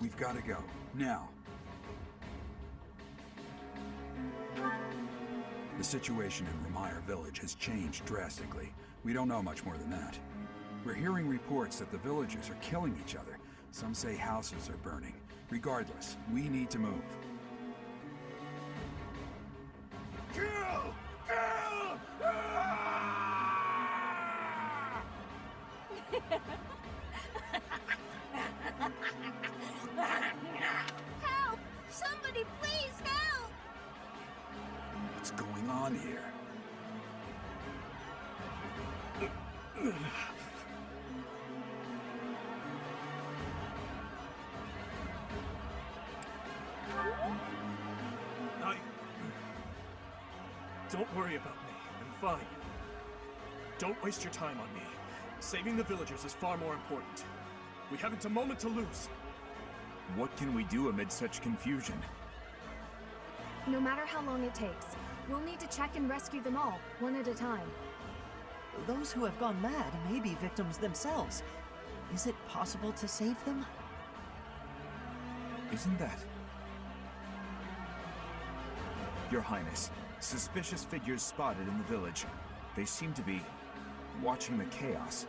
We've got to go. Now. The situation in Ramire Village has changed drastically. We don't know much more than that. We're hearing reports that the villagers are killing each other. Some say houses are burning. Regardless, we need to move. Kill! Kill! Help! Somebody please help! What's going on here? Don't worry about me. I'm fine. Don't waste your time on me. Saving the villagers is far more important. We haven't a moment to lose. What can we do amid such confusion? No matter how long it takes, we'll need to check and rescue them all, one at a time. Those who have gone mad may be victims themselves. Is it possible to save them? Isn't that... Your Highness, suspicious figures spotted in the village. They seem to be watching the chaos.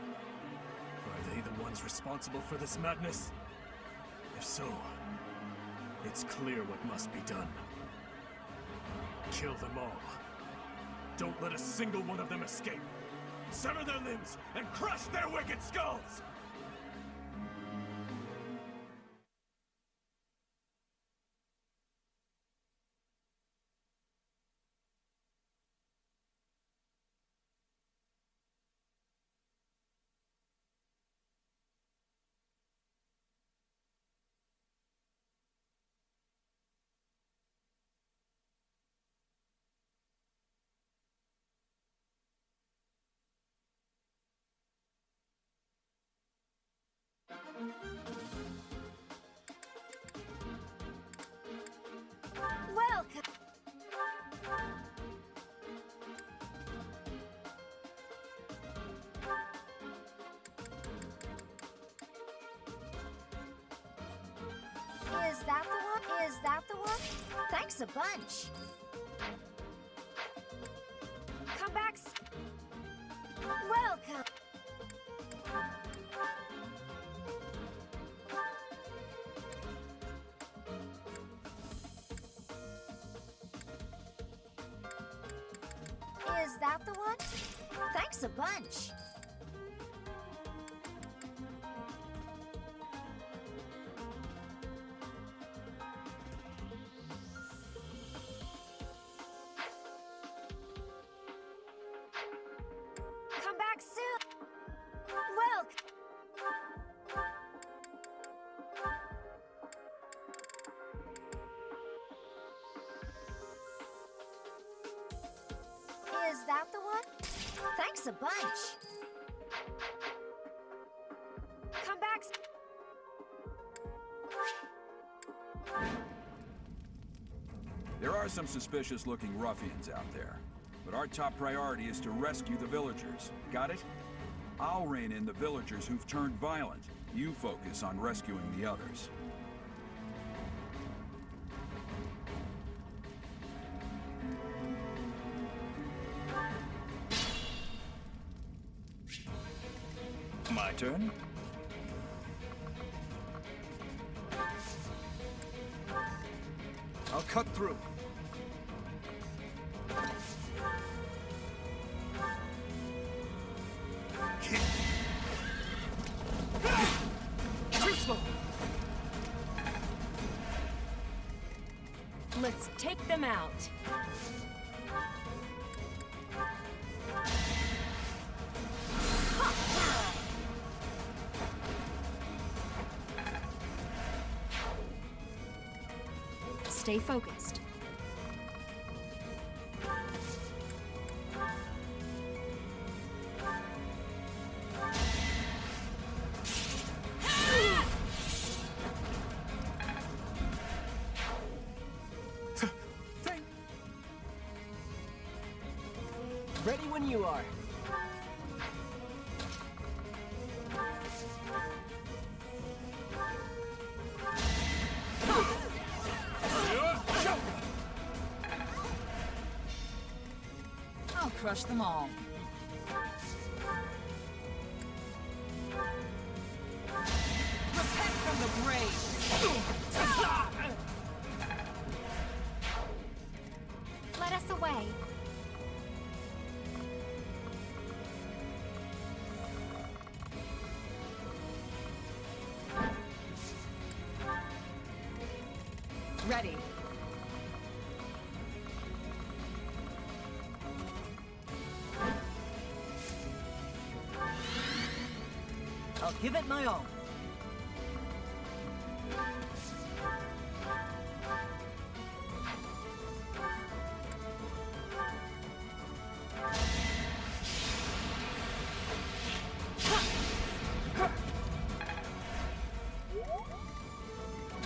Are they the ones responsible for this madness? If so, it's clear what must be done. Kill them all. Don't let a single one of them escape. Sever their limbs and crush their wicked skulls! Welcome! Is that the one? Is that the one? Thanks a bunch. Come back. Welcome. Is that the one? Thanks a bunch. Come back soon. Welcome. Is that the one? Thanks a bunch. Come back. There are some suspicious-looking ruffians out there, but our top priority is to rescue the villagers. Got it? I'll rein in the villagers who've turned violent. You focus on rescuing the others. My turn? I'll cut through. Too slow! Let's take them out. Stay focused. Ready when you are. crush them all. Repent from the grave! Let us away. Ready. I'll give it my all.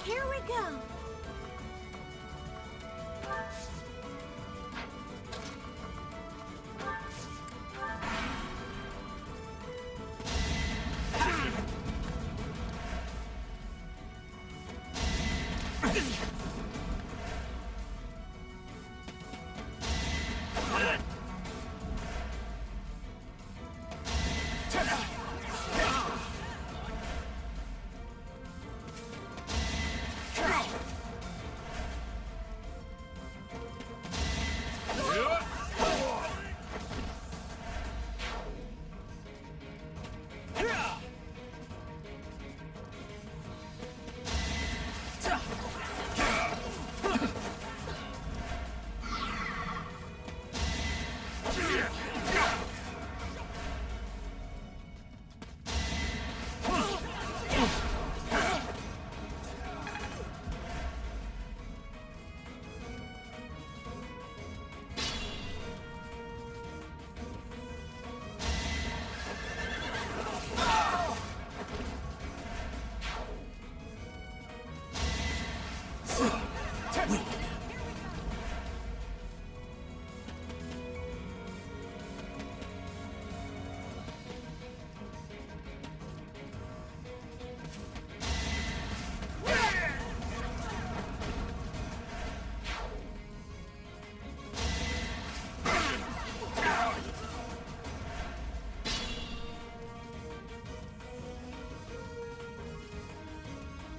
Here we go.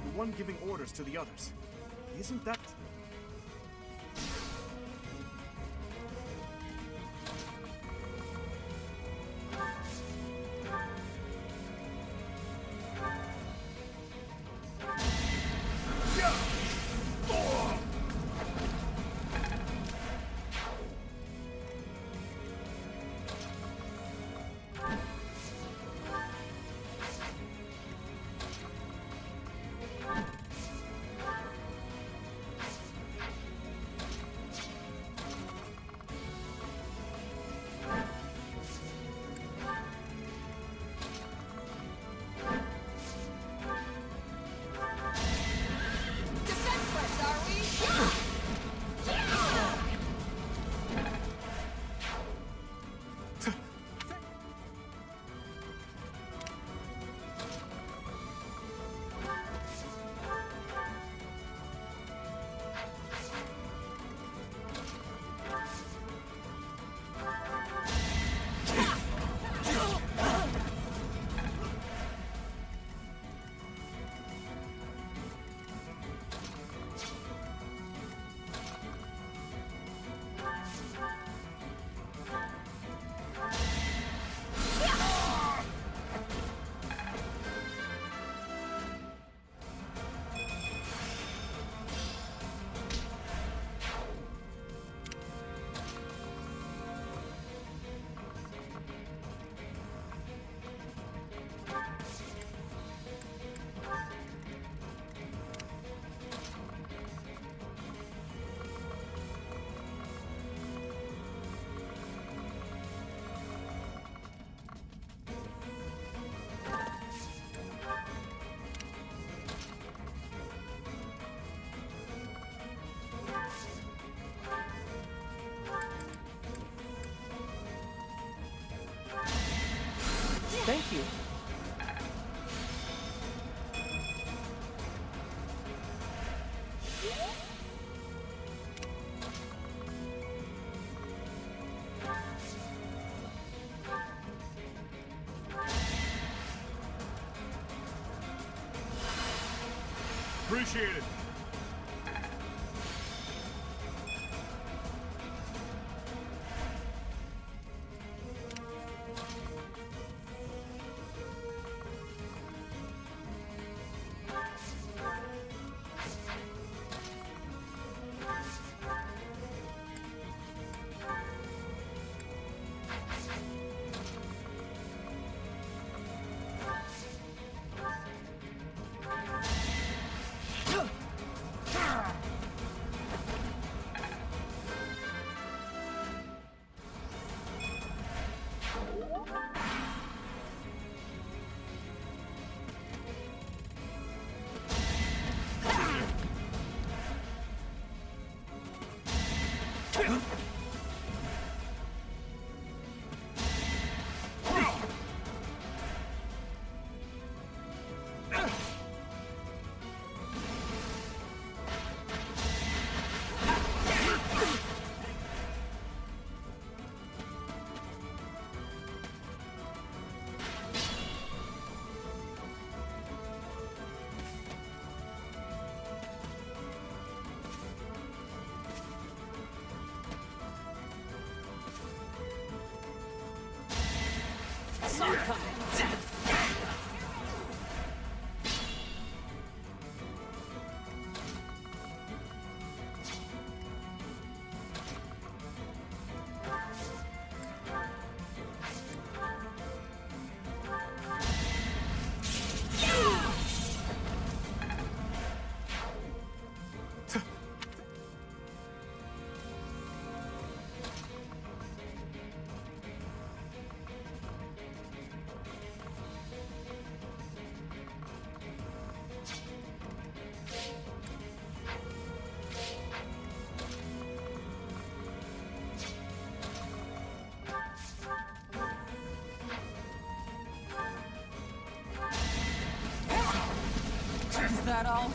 The one giving orders to the others. Isn't that... Appreciate it. Is that all?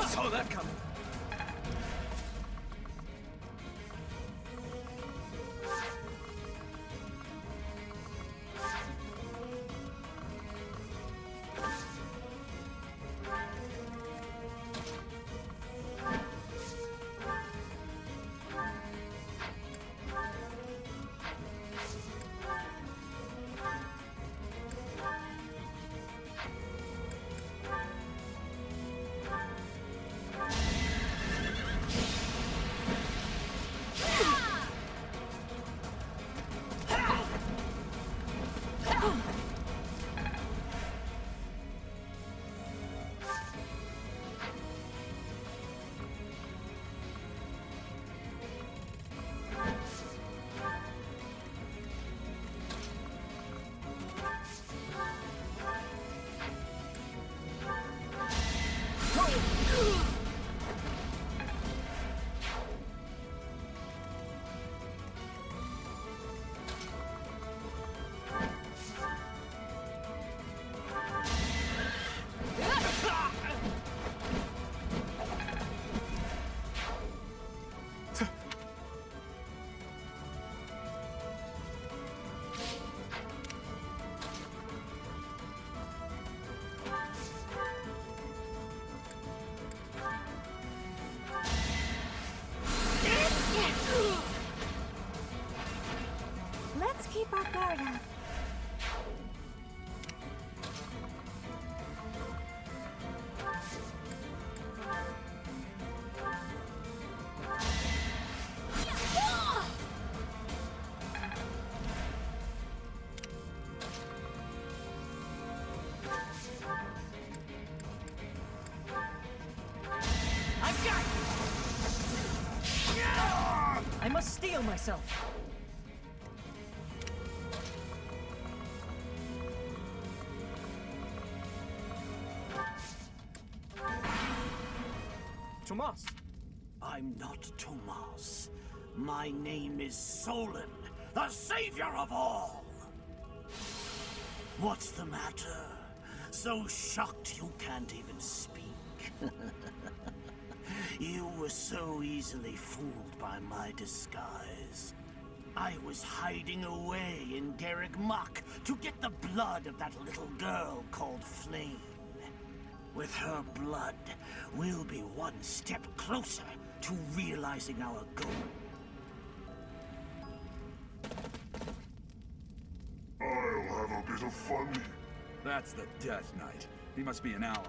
Saw that coming. Let's keep our guard up. I must steel myself. Tomas. I'm not Tomas. My name is Solon, the savior of all! What's the matter? So shocked you can't even speak? You were so easily fooled by my disguise. I was hiding away in Garrick Mach to get the blood of that little girl called Flame. With her blood, we'll be one step closer to realizing our goal. I'll have a bit of fun. That's the Death Knight. He must be an ally.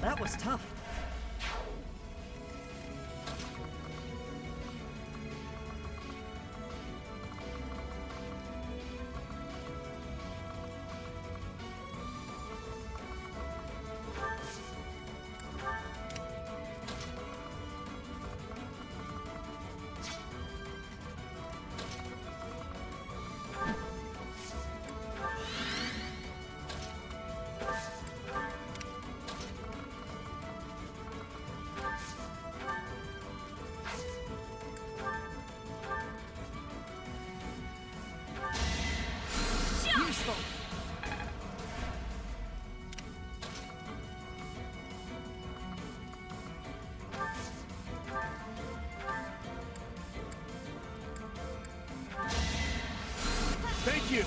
That was tough. Useful. Thank you!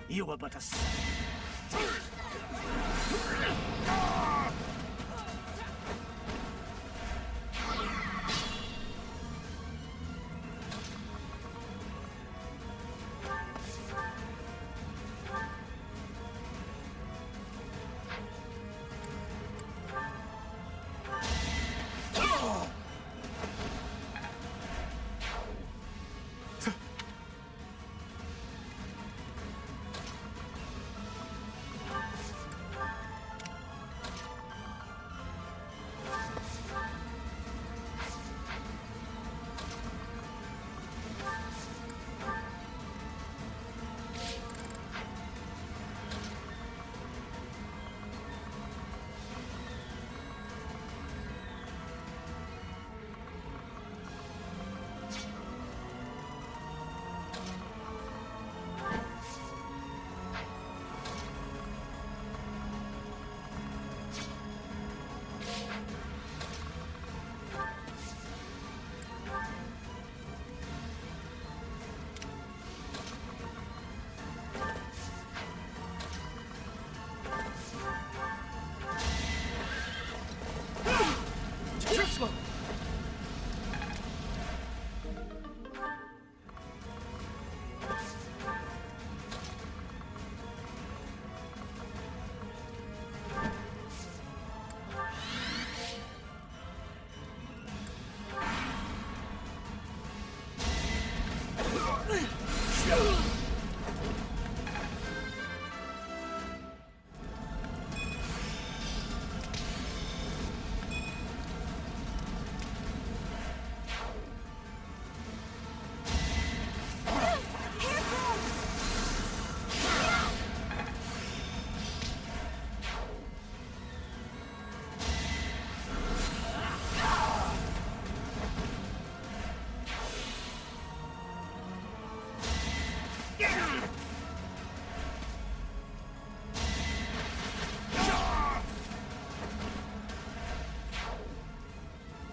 You were but a...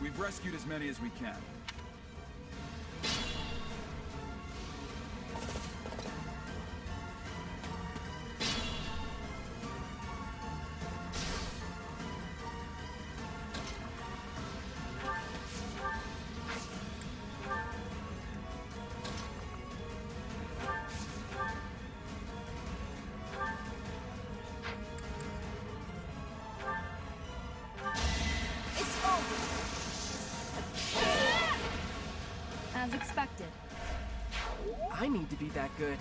We've rescued as many as we can. As expected. I need to be that good.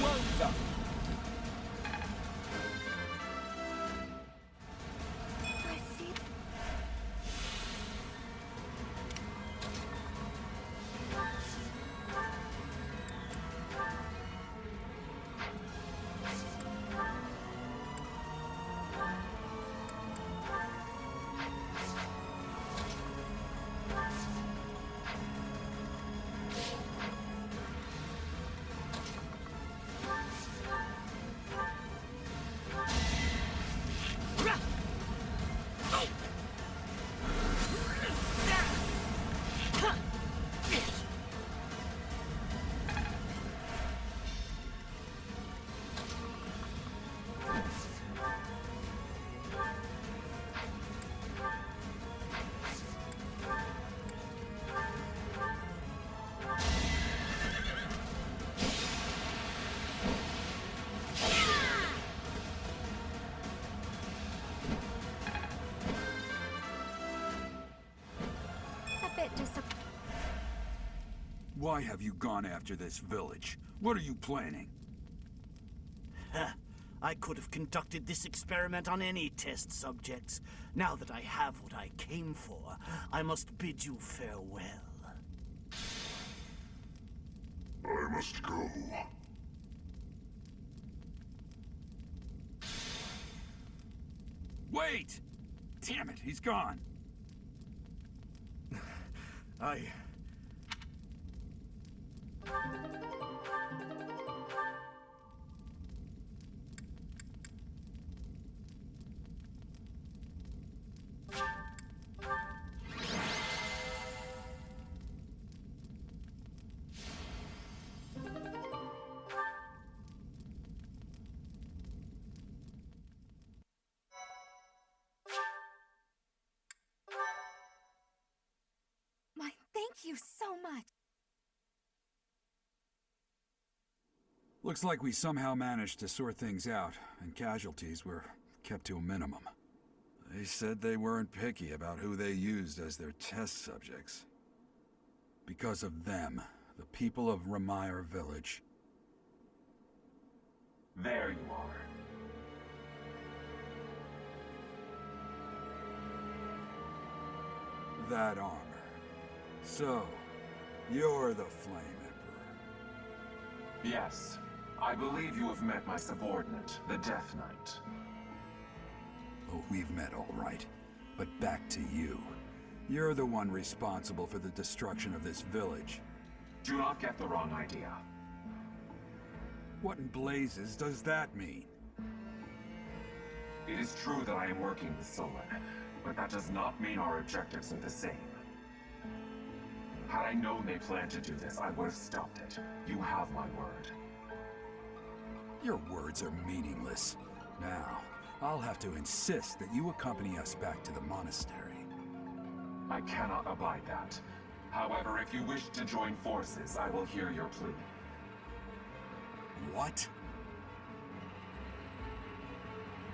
Well done. I see. Why have you gone after this village? What are you planning? I could have conducted this experiment on any test subjects. Now that I have what I came for, I must bid you farewell. I must go. Wait! Damn it, he's gone. Thank you so much. Looks like we somehow managed to sort things out, and casualties were kept to a minimum. They said they weren't picky about who they used as their test subjects. Because of them, the people of Ramire Village. There you are. That armor. So, you're the Flame Emperor. Yes. I believe you have met my subordinate, the Death Knight. Oh, we've met all right. But back to you. You're the one responsible for the destruction of this village. Do not get the wrong idea. What in blazes does that mean? It is true that I am working with Solon, but that does not mean our objectives are the same. Had I known they planned to do this, I would have stopped it. You have my word. Your words are meaningless. Now, I'll have to insist that you accompany us back to the monastery. I cannot abide that. However, if you wish to join forces, I will hear your plea. What?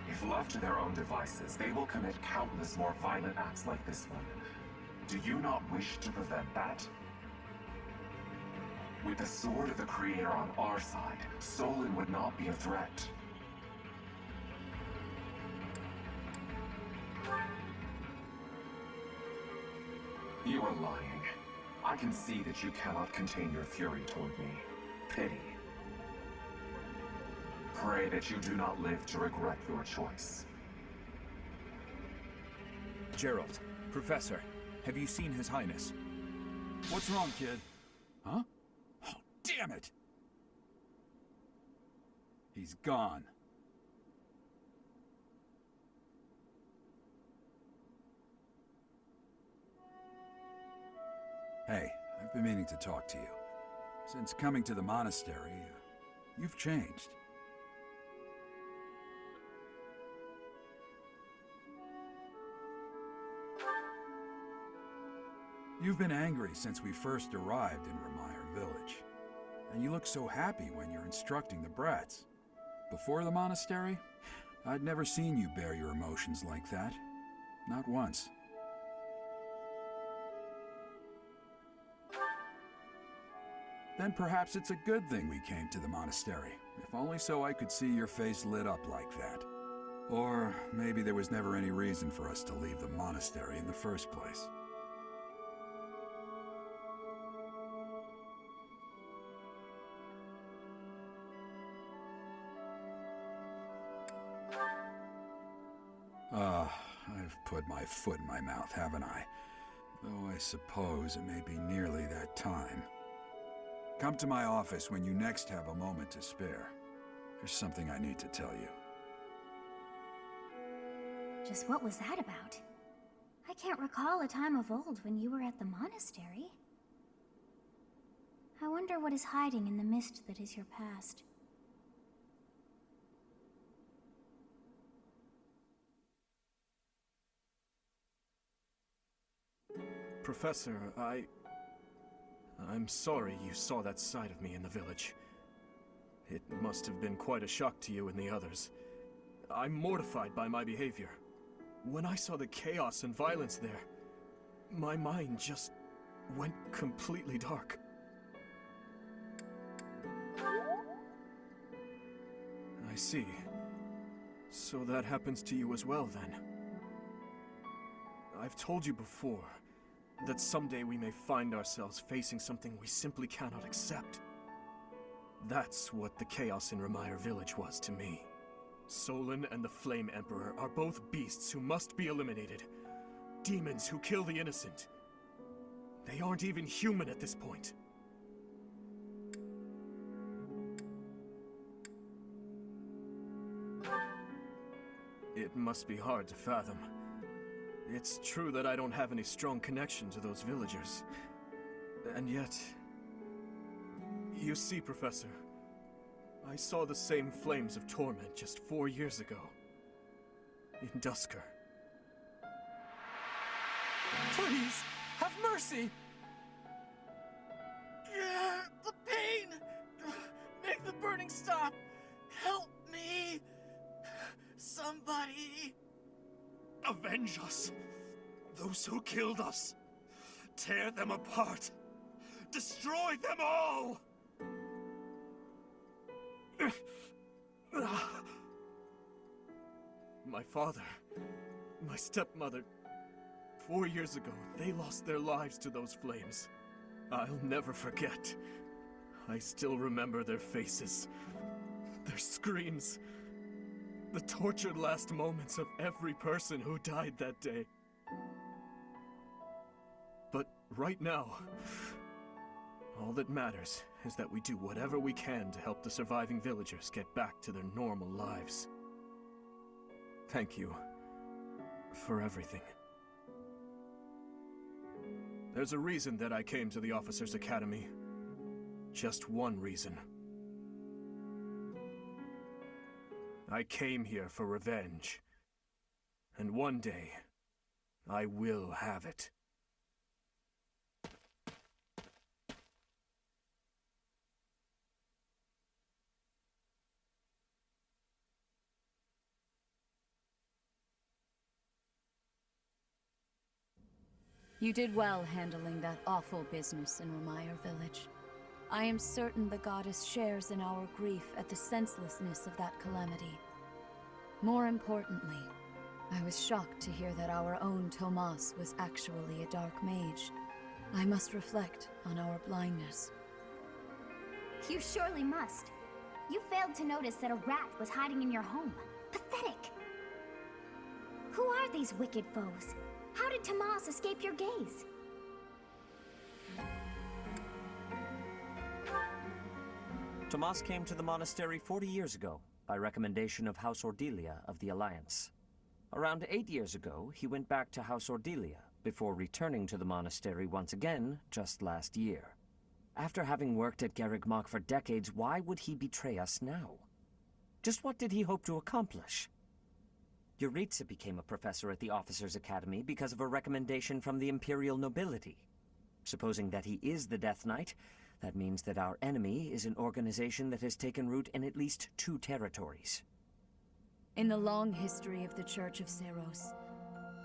If left to their own devices, they will commit countless more violent acts like this one. Do you not wish to prevent that? With the sword of the Creator on our side, Solon would not be a threat. You are lying. I can see that you cannot contain your fury toward me. Pity. Pray that you do not live to regret your choice. Gerald, Professor, have you seen His Highness? What's wrong, kid? Huh? Oh, damn it! He's gone. Hey, I've been meaning to talk to you. Since coming to the monastery, you've changed. You've been angry since we first arrived in Remire Village. And you look so happy when you're instructing the brats. Before the monastery, I'd never seen you bear your emotions like that. Not once. Then perhaps it's a good thing we came to the monastery, if only so I could see your face lit up like that. Or maybe there was never any reason for us to leave the monastery in the first place. I've put my foot in my mouth, haven't I? Though I suppose it may be nearly that time. Come to my office when you next have a moment to spare. There's something I need to tell you. Just what was that about? I can't recall a time of old when you were at the monastery. I wonder what is hiding in the mist that is your past. Professor, I'm sorry you saw that side of me in the village. It must have been quite a shock to you and the others. I'm mortified by my behavior. When I saw the chaos and violence there, my mind just went completely dark. I see. So that happens to you as well, then. I've told you before that someday we may find ourselves facing something we simply cannot accept. That's what the chaos in Remire Village was to me. Solon and the Flame Emperor are both beasts who must be eliminated. Demons who kill the innocent. They aren't even human at this point. It must be hard to fathom. It's true that I don't have any strong connection to those villagers. And yet... You see, Professor, I saw the same flames of torment just 4 years ago. In Dusker. Please, have mercy! The pain! Make the burning stop! Help me! Somebody! Avenge us! Those who killed us! Tear them apart! Destroy them all! My father, my stepmother, 4 years ago, they lost their lives to those flames. I'll never forget. I still remember their faces, their screams, the tortured last moments of every person who died that day. But right now, all that matters is that we do whatever we can to help the surviving villagers get back to their normal lives. Thank you for everything. There's a reason that I came to the Officers' Academy. Just one reason. I came here for revenge. And one day, I will have it. You did well handling that awful business in Remire Village. I am certain the goddess shares in our grief at the senselessness of that calamity. More importantly, I was shocked to hear that our own Tomas was actually a dark mage. I must reflect on our blindness. You surely must. You failed to notice that a rat was hiding in your home. Pathetic. Who are these wicked foes? How did Tomas escape your gaze? Tomas came to the monastery 40 years ago, by recommendation of House Ordelia of the Alliance. Around 8 years ago, he went back to House Ordelia, before returning to the monastery once again just last year. After having worked at Garreg Mach for decades, why would he betray us now? Just what did he hope to accomplish? Yuritsa became a professor at the Officers' Academy because of a recommendation from the Imperial nobility. Supposing that he is the Death Knight, that means that our enemy is an organization that has taken root in at least 2 territories. In the long history of the Church of Seros,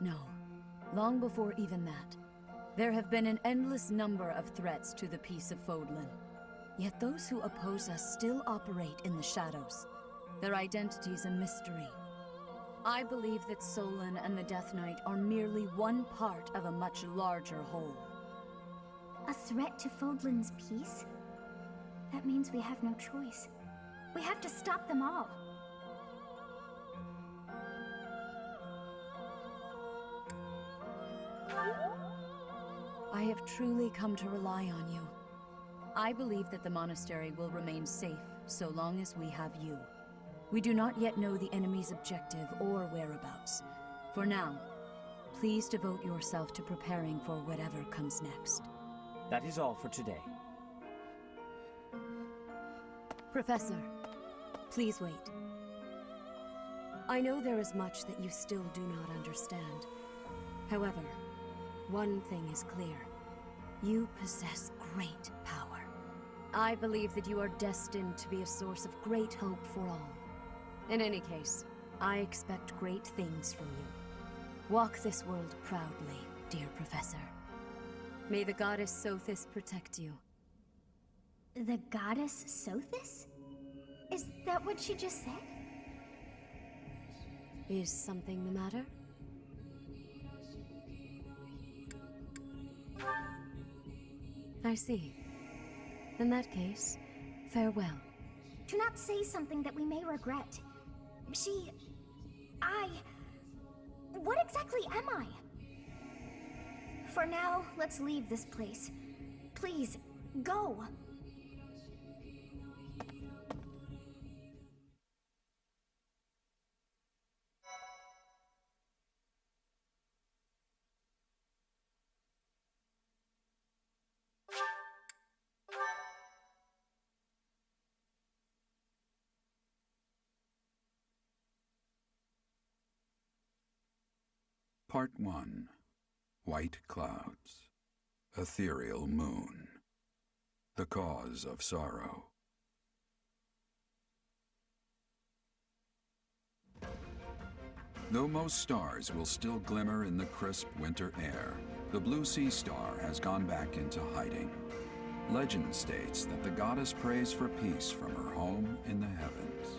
no, long before even that, there have been an endless number of threats to the peace of Fodlan. Yet those who oppose us still operate in the shadows. Their identity's a mystery. I believe that Solon and the Death Knight are merely one part of a much larger whole. A threat to Fodlan's peace? That means we have no choice. We have to stop them all. I have truly come to rely on you. I believe that the monastery will remain safe so long as we have you. We do not yet know the enemy's objective or whereabouts. For now, please devote yourself to preparing for whatever comes next. That is all for today. Professor, please wait. I know there is much that you still do not understand. However, one thing is clear. You possess great power. I believe that you are destined to be a source of great hope for all. In any case, I expect great things from you. Walk this world proudly, dear Professor. May the goddess Sothis protect you. The goddess Sothis? Is that what she just said? Is something the matter? I see. In that case, farewell. Do not say something that we may regret. What exactly am I? For now, let's leave this place. Please, go! Part 1. White Clouds. Ethereal Moon. The Cause of Sorrow. Though most stars will still glimmer in the crisp winter air, the blue sea star has gone back into hiding. Legend states that the goddess prays for peace from her home in the heavens.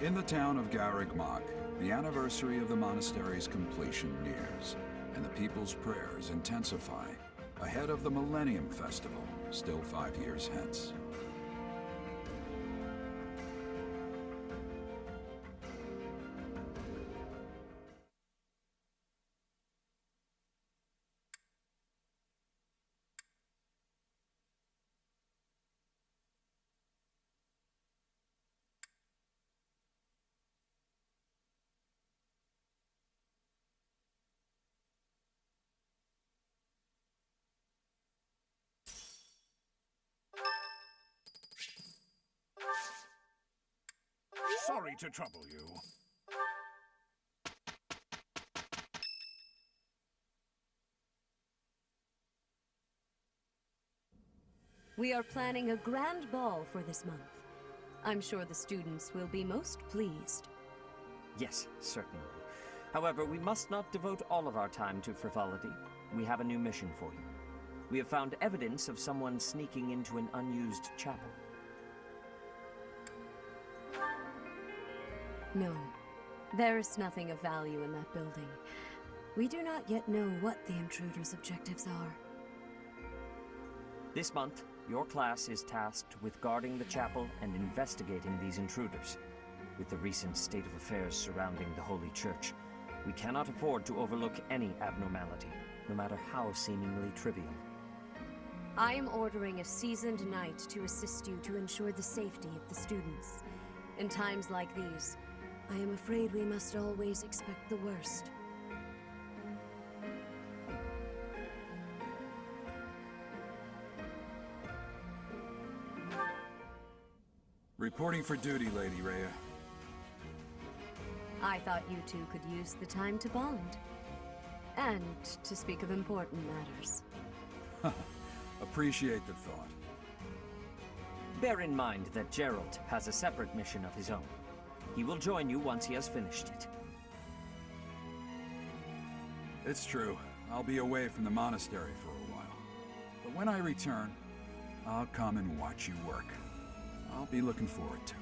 In the town of Garreg Mach, the anniversary of the monastery's completion nears, and the people's prayers intensify ahead of the Millennium Festival, still 5 years hence. Sorry to trouble you. We are planning a grand ball for this month. I'm sure the students will be most pleased. Yes, certainly. However, we must not devote all of our time to frivolity. We have a new mission for you. We have found evidence of someone sneaking into an unused chapel. No, there is nothing of value in that building. We do not yet know what the intruder's objectives are. This month, your class is tasked with guarding the chapel and investigating these intruders. With the recent state of affairs surrounding the Holy Church, we cannot afford to overlook any abnormality, no matter how seemingly trivial. I am ordering a seasoned knight to assist you to ensure the safety of the students. In times like these, I am afraid we must always expect the worst. Reporting for duty, Lady Rhea. I thought you two could use the time to bond. And to speak of important matters. Appreciate the thought. Bear in mind that Gerald has a separate mission of his own. He will join you once he has finished it. It's true. I'll be away from the monastery for a while. But when I return, I'll come and watch you work. I'll be looking forward to it.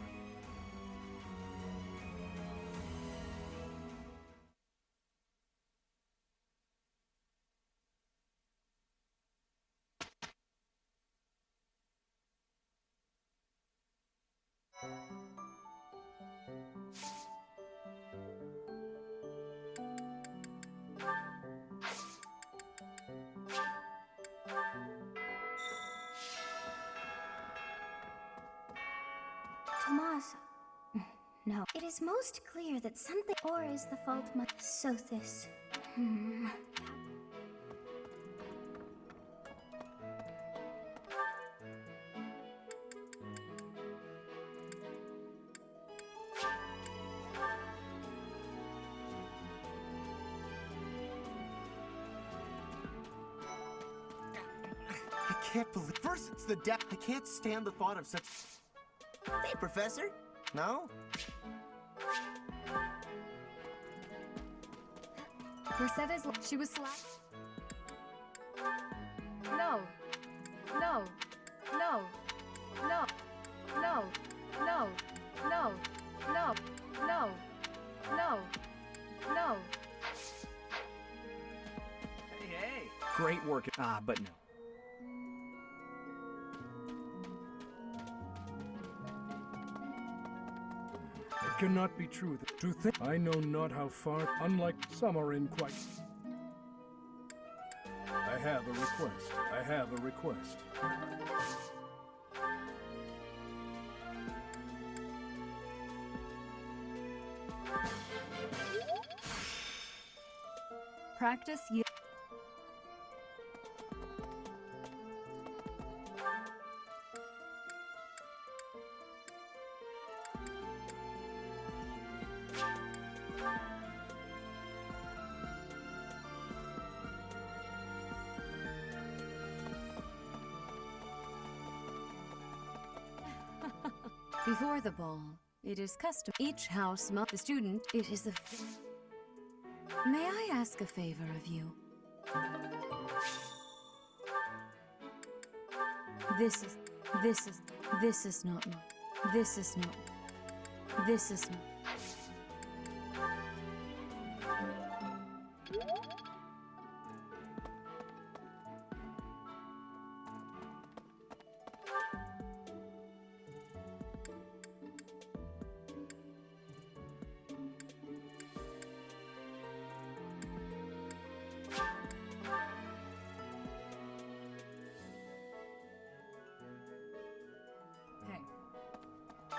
Tomas. No. It is most clear that something or is the fault Sothis. I can't believe. First, it's the death. I can't stand the thought of such. Hey, Professor. No? Persetta's she was slapped. No. No. No. No. No. No. No. No. No. No. No. Hey. Great work. But no. It cannot be true to think I know not how far, unlike some are in quite. I have a request. I have a request. Practice you. Before the ball, it is custom. Each house must. The student, it is the. May I ask a favor of you? This is not. This is not. This is not.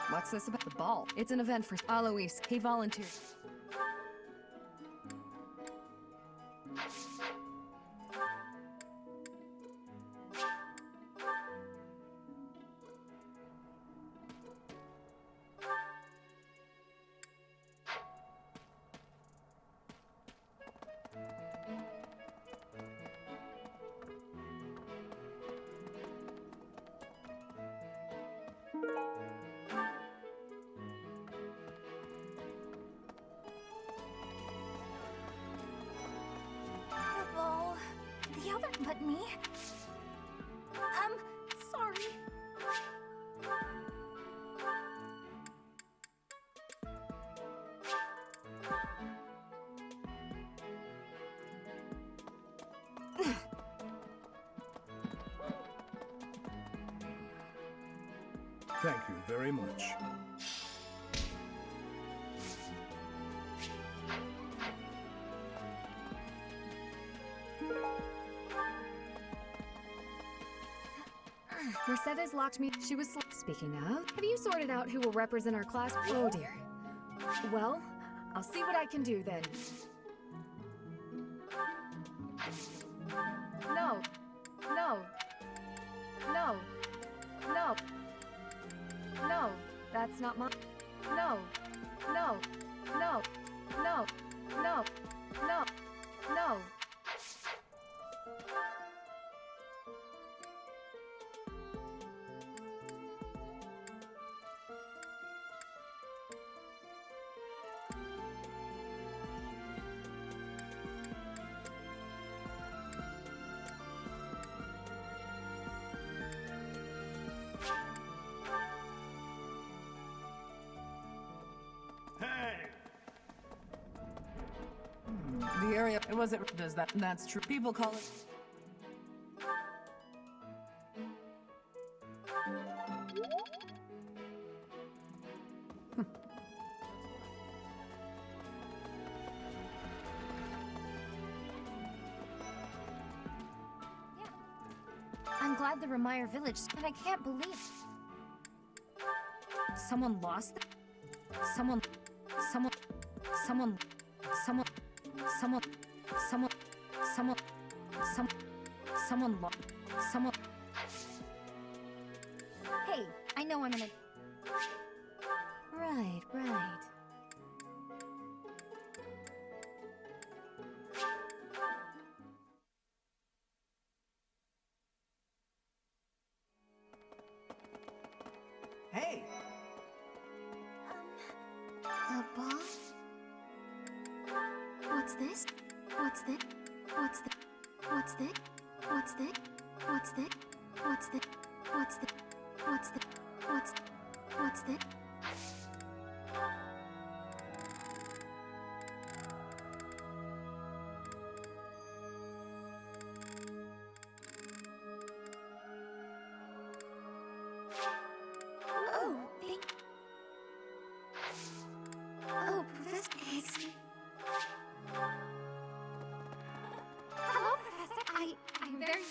What's this about the ball? It's an event for Alois. He volunteered. me. Sorry. Thank you very much. Mercedes locked me. She was speaking of. Have you sorted out who will represent our class? Oh dear. Well, I'll see what I can do then. No. No. No. No. No. That's not my. No. No. No. No. No. No. No. The area, it wasn't, does that, that's true. People call it. I'm glad the Remire village, but I can't believe... Someone lost them? Someone lost... Hey, I know I'm in a... Right. Hey! The ball? What's this? What's this? What's this? What's this? What's this? What's this? What's this? What's this? What's this? What's this? Oh, Professor Higgs. Hello, Professor. I'm very...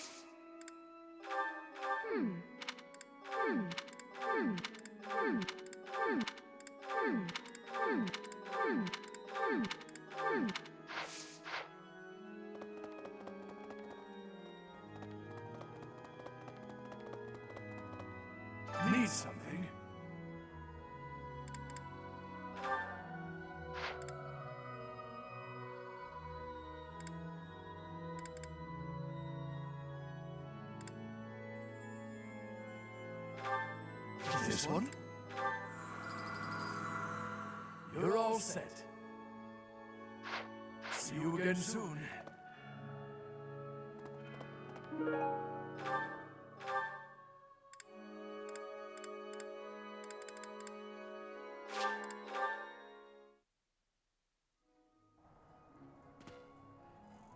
Need something? This one? You're all set. See you again soon.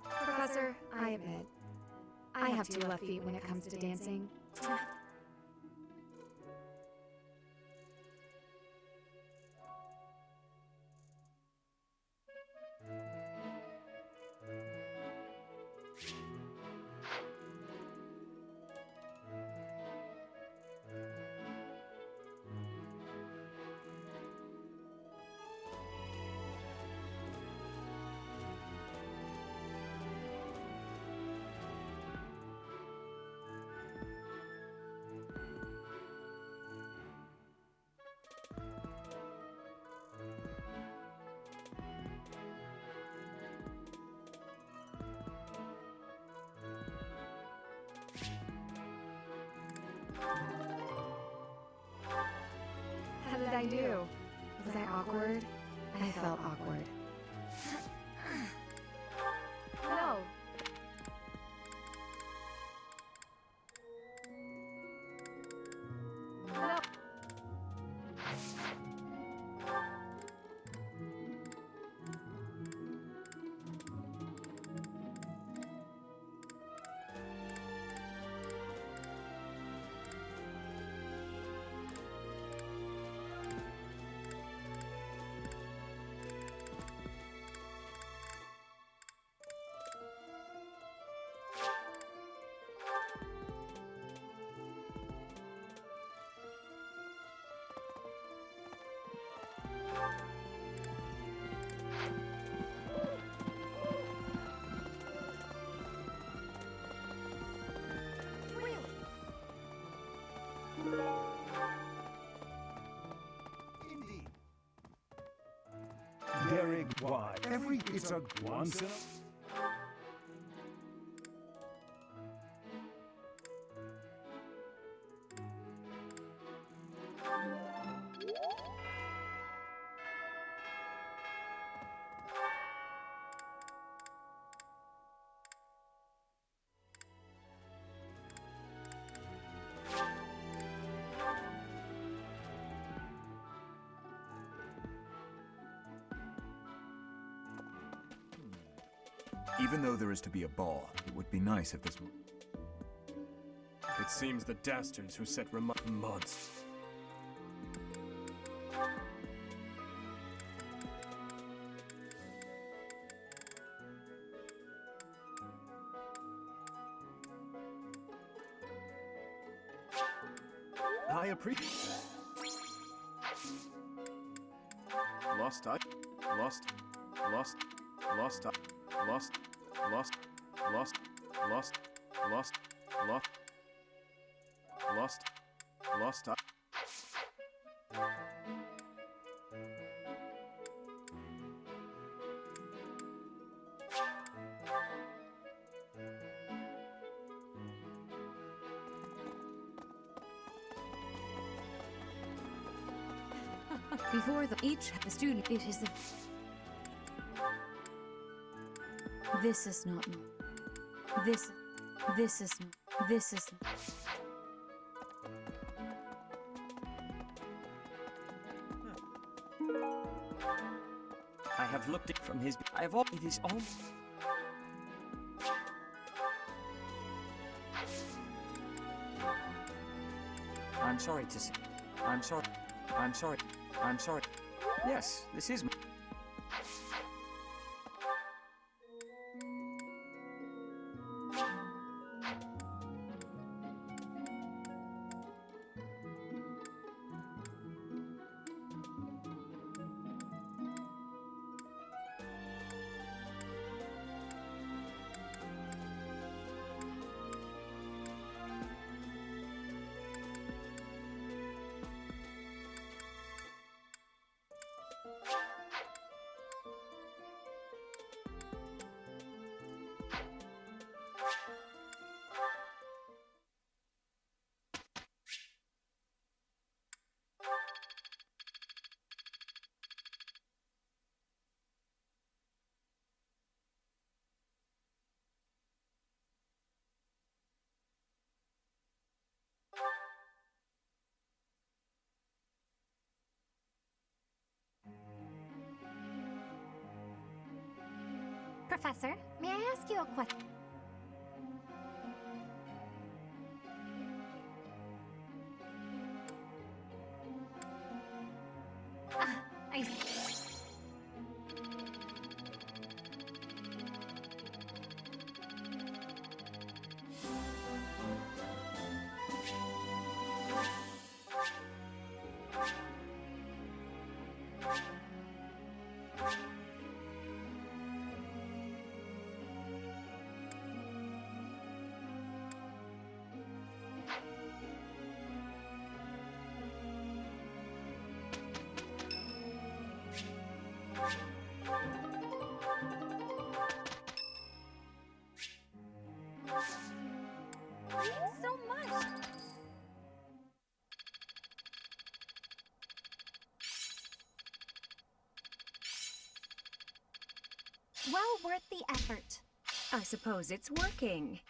Professor, I admit, I have 2 left feet when it comes to dancing. How did I do? Was I awkward? I felt awkward. Why? It's a once in a... Even though there is to be a ball, it would be nice if this... It seems the dastards who set mods. I appreciate... Lost I... Lost... Lost... Lost... Lost... Lost... Lost... Lost... Lost... Lost... Lost... Lost... Before each student, it is the... This is not... This is... This is... I have looked at from his... I have all... It is all... I'm sorry to say... I'm sorry. I'm sorry. I'm sorry. Yes, this is... Professor, may I ask you a question? I see. So much. Well worth the effort. I suppose it's working.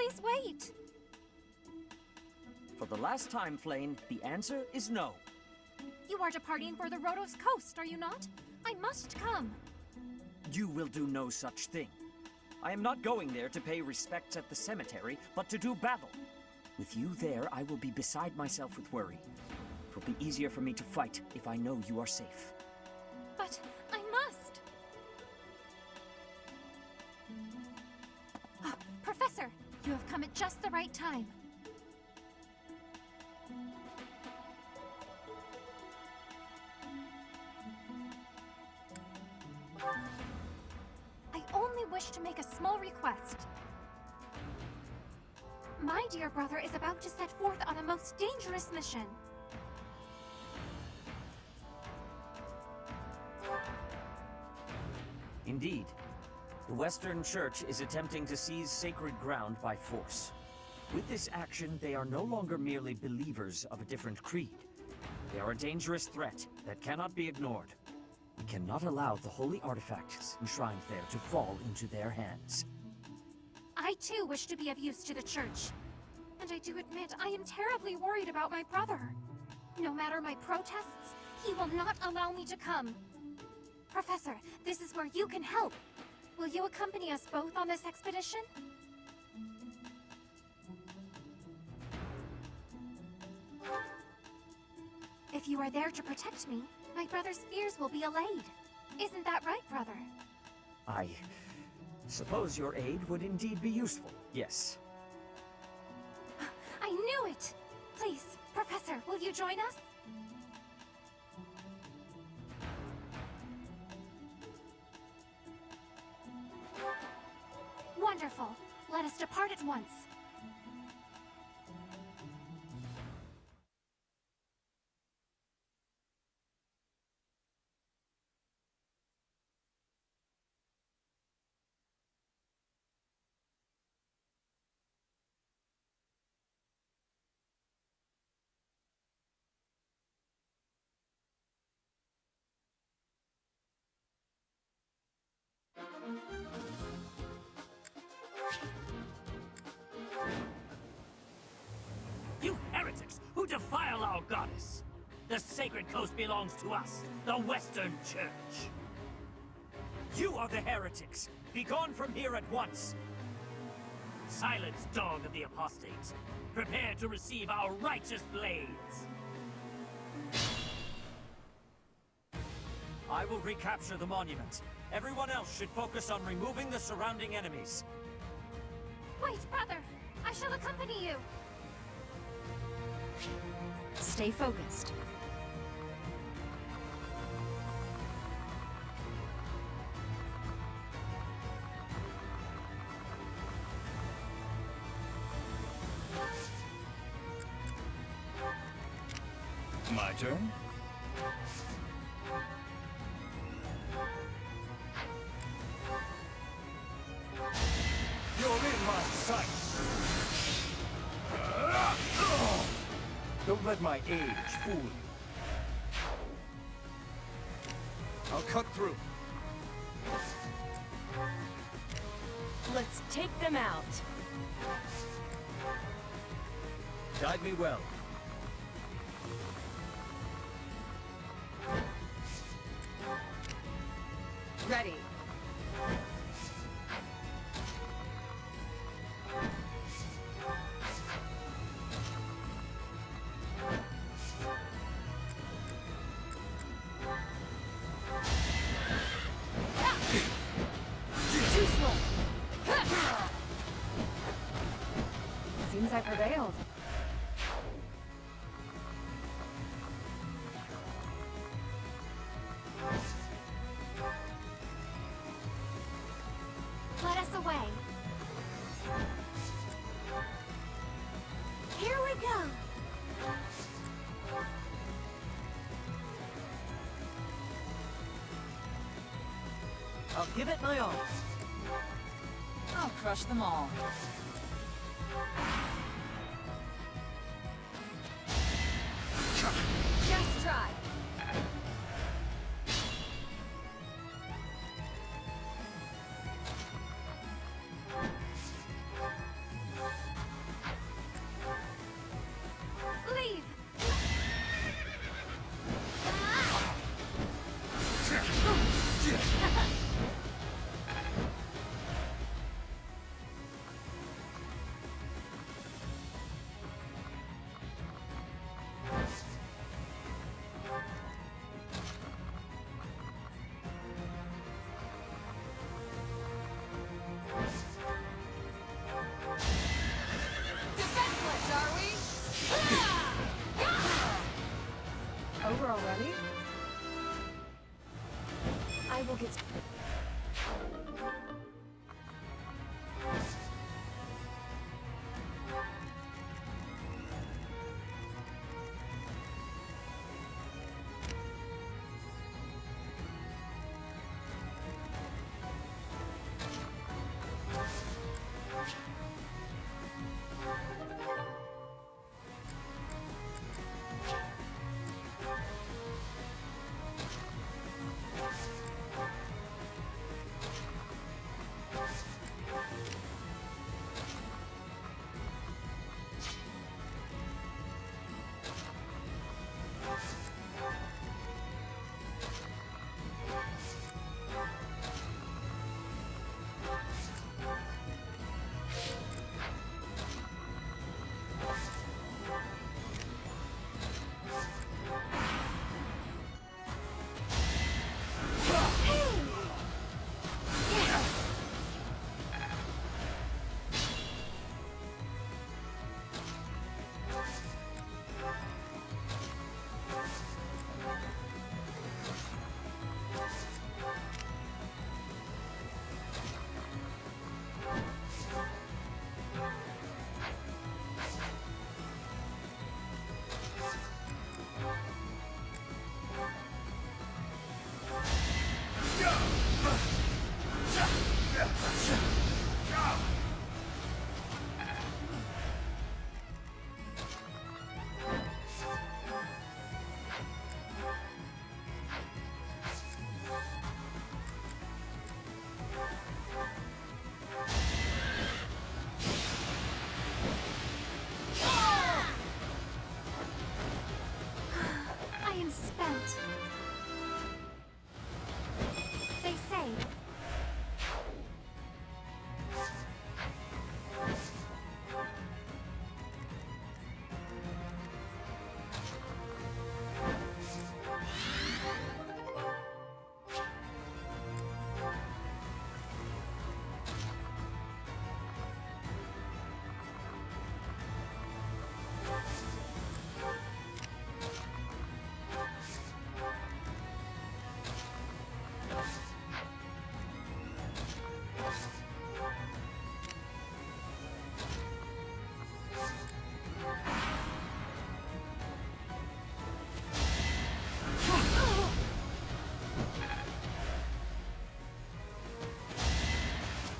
Please wait. For the last time, Flame, the answer is no. You are departing for the Rhodos coast, are you not? I must come. You will do no such thing. I am not going there to pay respects at the cemetery, but to do battle. With you there, I will be beside myself with worry. It will be easier for me to fight if I know you are safe. But I must. Professor, you have come at just the right time. I only wish to make a small request. My dear brother is about to set forth on a most dangerous mission. Indeed. The Western Church is attempting to seize sacred ground by force. With this action, they are no longer merely believers of a different creed. They are a dangerous threat that cannot be ignored. We cannot allow the holy artifacts enshrined there to fall into their hands. I too wish to be of use to the Church. And I do admit I am terribly worried about my brother. No matter my protests, he will not allow me to come. Professor, this is where you can help. Will you accompany us both on this expedition? If you are there to protect me, my brother's fears will be allayed. Isn't that right, brother? I suppose your aid would indeed be useful, yes. I knew it! Please, Professor, will you join us? Wonderful. Let us depart at once. You heretics who defile our goddess! The sacred coast belongs to us, the Western Church. You are the heretics! Be gone from here at once! Silence, dog of the apostates! Prepare to receive our righteous blades! I will recapture the monument. Everyone else should focus on removing the surrounding enemies. Wait, brother! I shall accompany you! Stay focused. My turn? You're in my sight. Don't let my age fool you. I'll cut through. Let's take them out. Guide me well. Ready. Too slow. Seems I prevailed. Let us away. Here we go. I'll give it my all. I'll crush them all. Nice try. We'll get...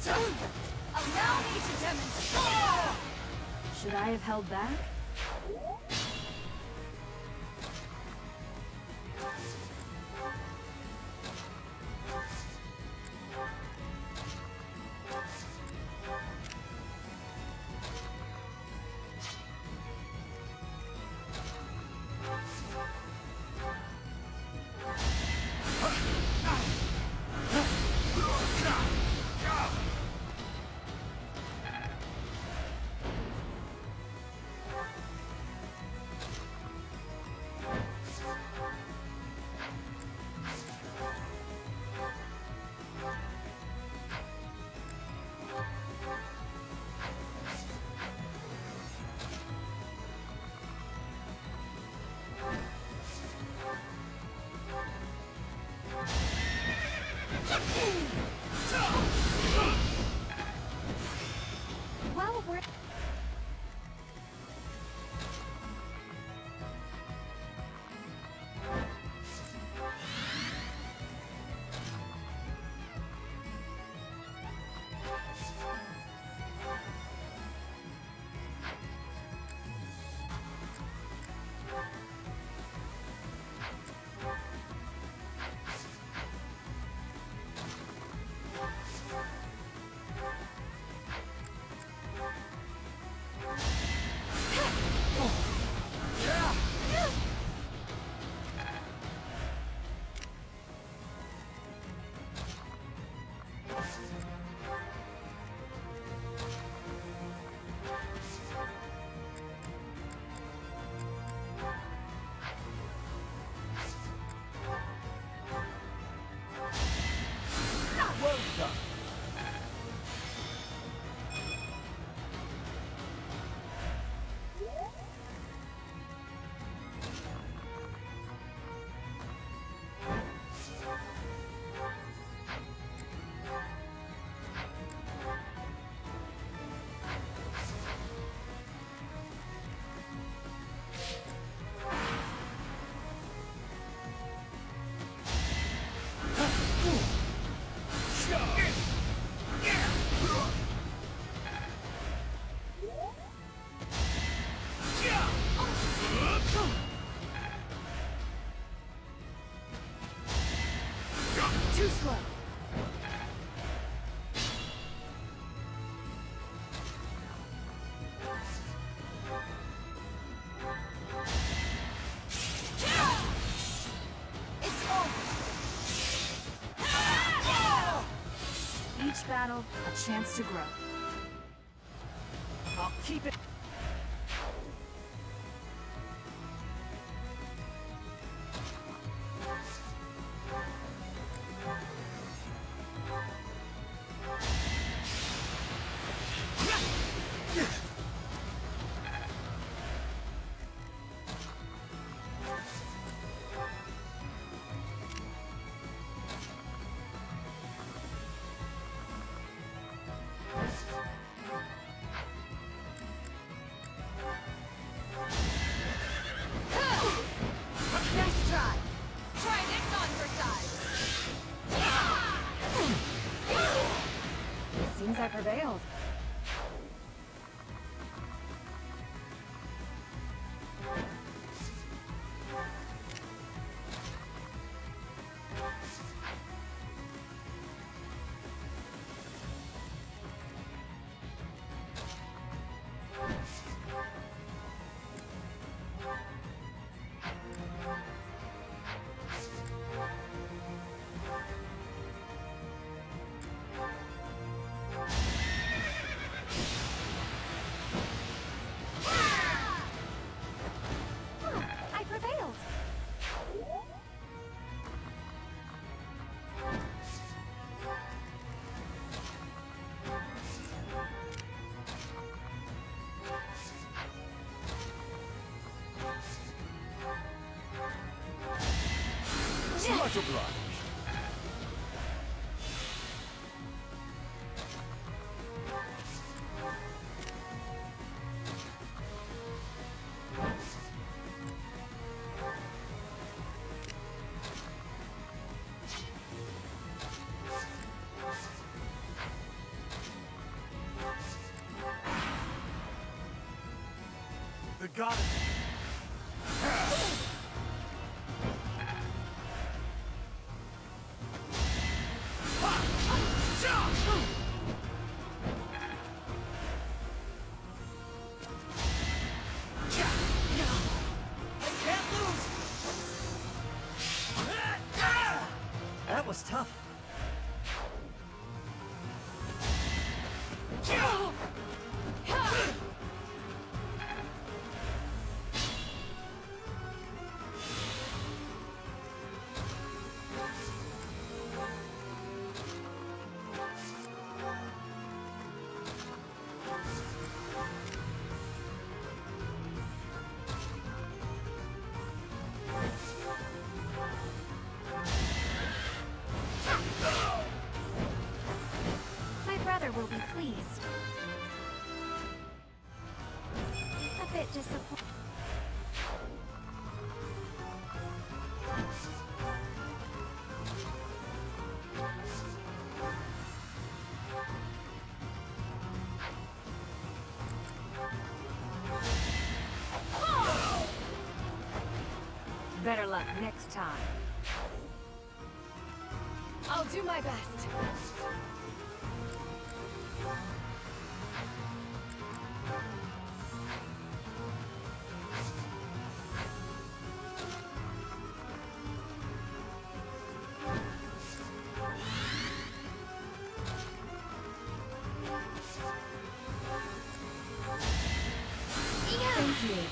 Allow me to demonstrate! Should I have held back? fail, a chance to grow. I'll keep it. Nice try. Try this on for size. Seems I prevailed. I prevailed. Much obliged. The goddess. That was tough. My brother will be pleased. A bit disappointed. Better luck next time. I'll do my best. Thank you.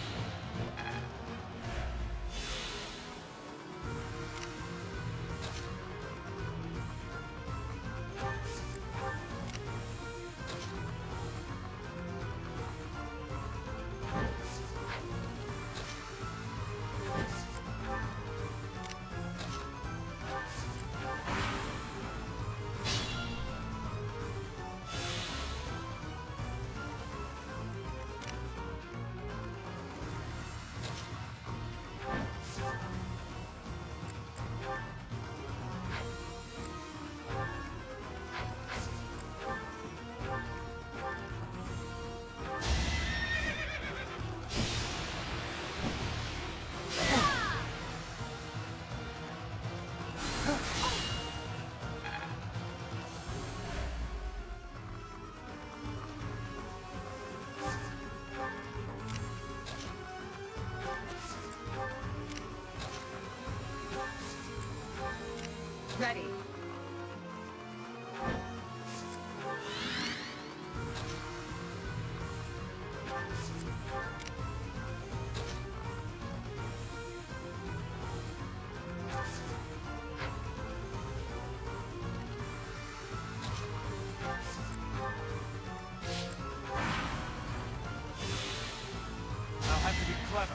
Ready. have to be clever.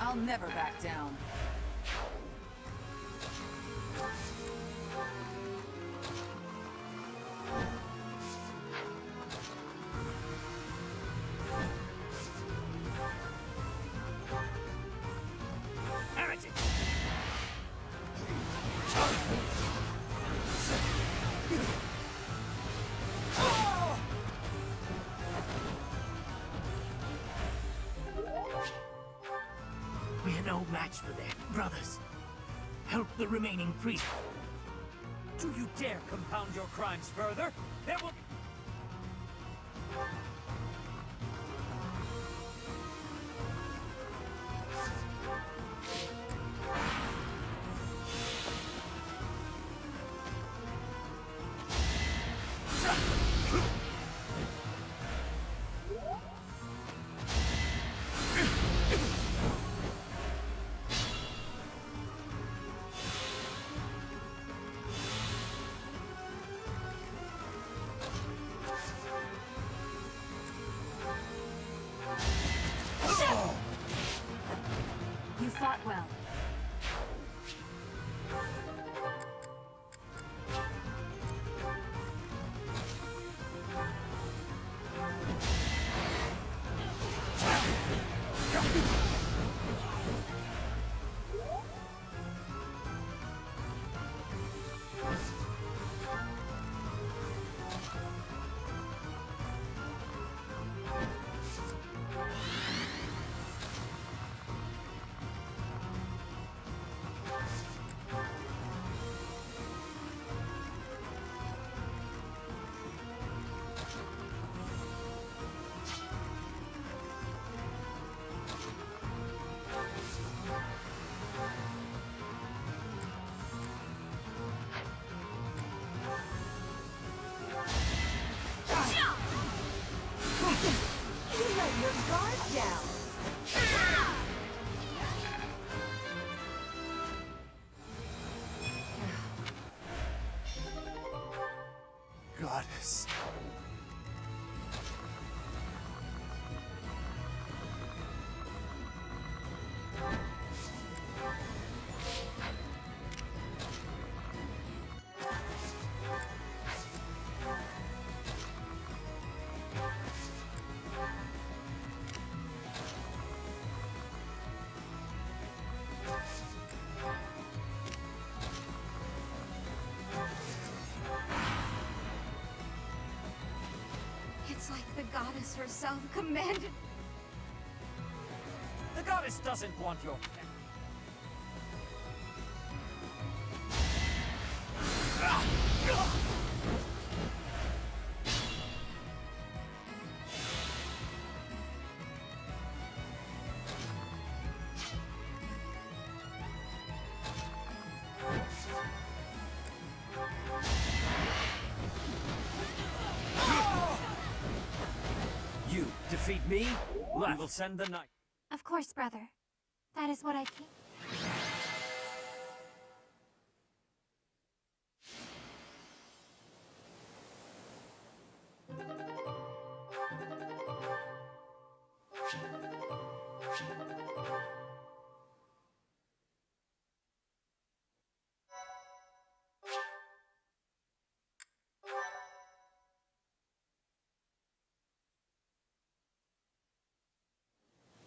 I'll never back down. Heretic! We're no match for them, brothers. Help the remaining priests. Do you dare compound your crimes further? There will... You fought well. Goddess. It's like the goddess herself commanded. The goddess doesn't want your... You defeat me? We will send the knight. Of course, brother. That is what I came.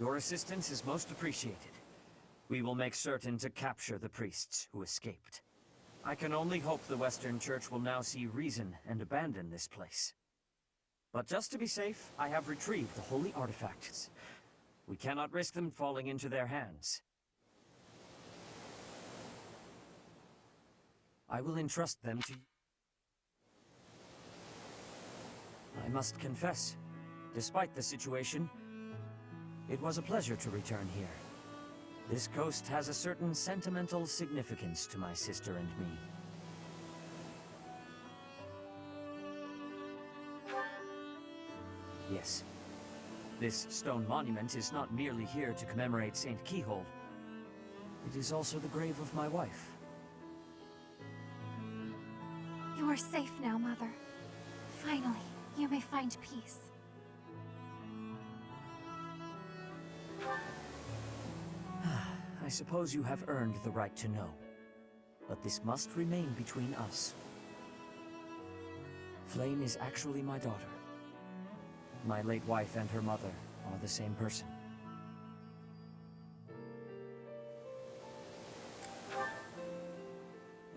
Your assistance is most appreciated. We will make certain to capture the priests who escaped. I can only hope the Western Church will now see reason and abandon this place. But just to be safe, I have retrieved the holy artifacts. We cannot risk them falling into their hands. I will entrust them to you. I must confess, despite the situation, it was a pleasure to return here. This coast has a certain sentimental significance to my sister and me. Yes. This stone monument is not merely here to commemorate Saint Keyhole. It is also the grave of my wife. You are safe now, Mother. Finally, you may find peace. I suppose you have earned the right to know. But this must remain between us. Flame is actually my daughter. My late wife and her mother are the same person.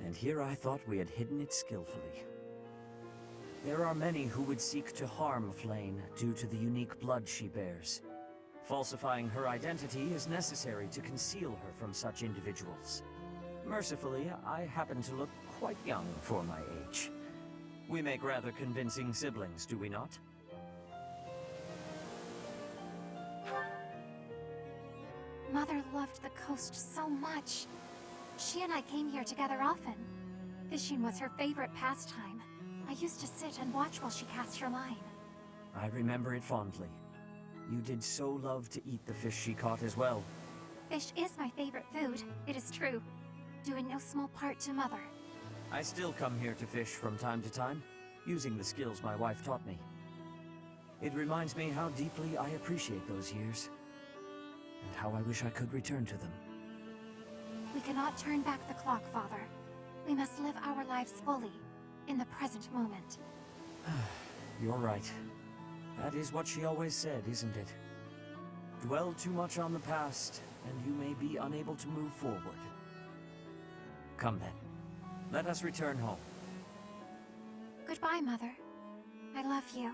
And here I thought we had hidden it skillfully. There are many who would seek to harm Flame due to the unique blood she bears. Falsifying her identity is necessary to conceal her from such individuals. Mercifully, I happen to look quite young for my age. We make rather convincing siblings, do we not? Mother loved the coast so much. She and I came here together often. Fishing was her favorite pastime. I used to sit and watch while she cast her line. I remember it fondly. You did so love to eat the fish she caught as well. Fish is my favorite food, it is true. Due in no small part to Mother. I still come here to fish from time to time, using the skills my wife taught me. It reminds me how deeply I appreciate those years, and how I wish I could return to them. We cannot turn back the clock, Father. We must live our lives fully, in the present moment. You're right. That is what she always said, isn't it? Dwell too much on the past, and you may be unable to move forward. Come then. Let us return home. Goodbye, Mother. I love you.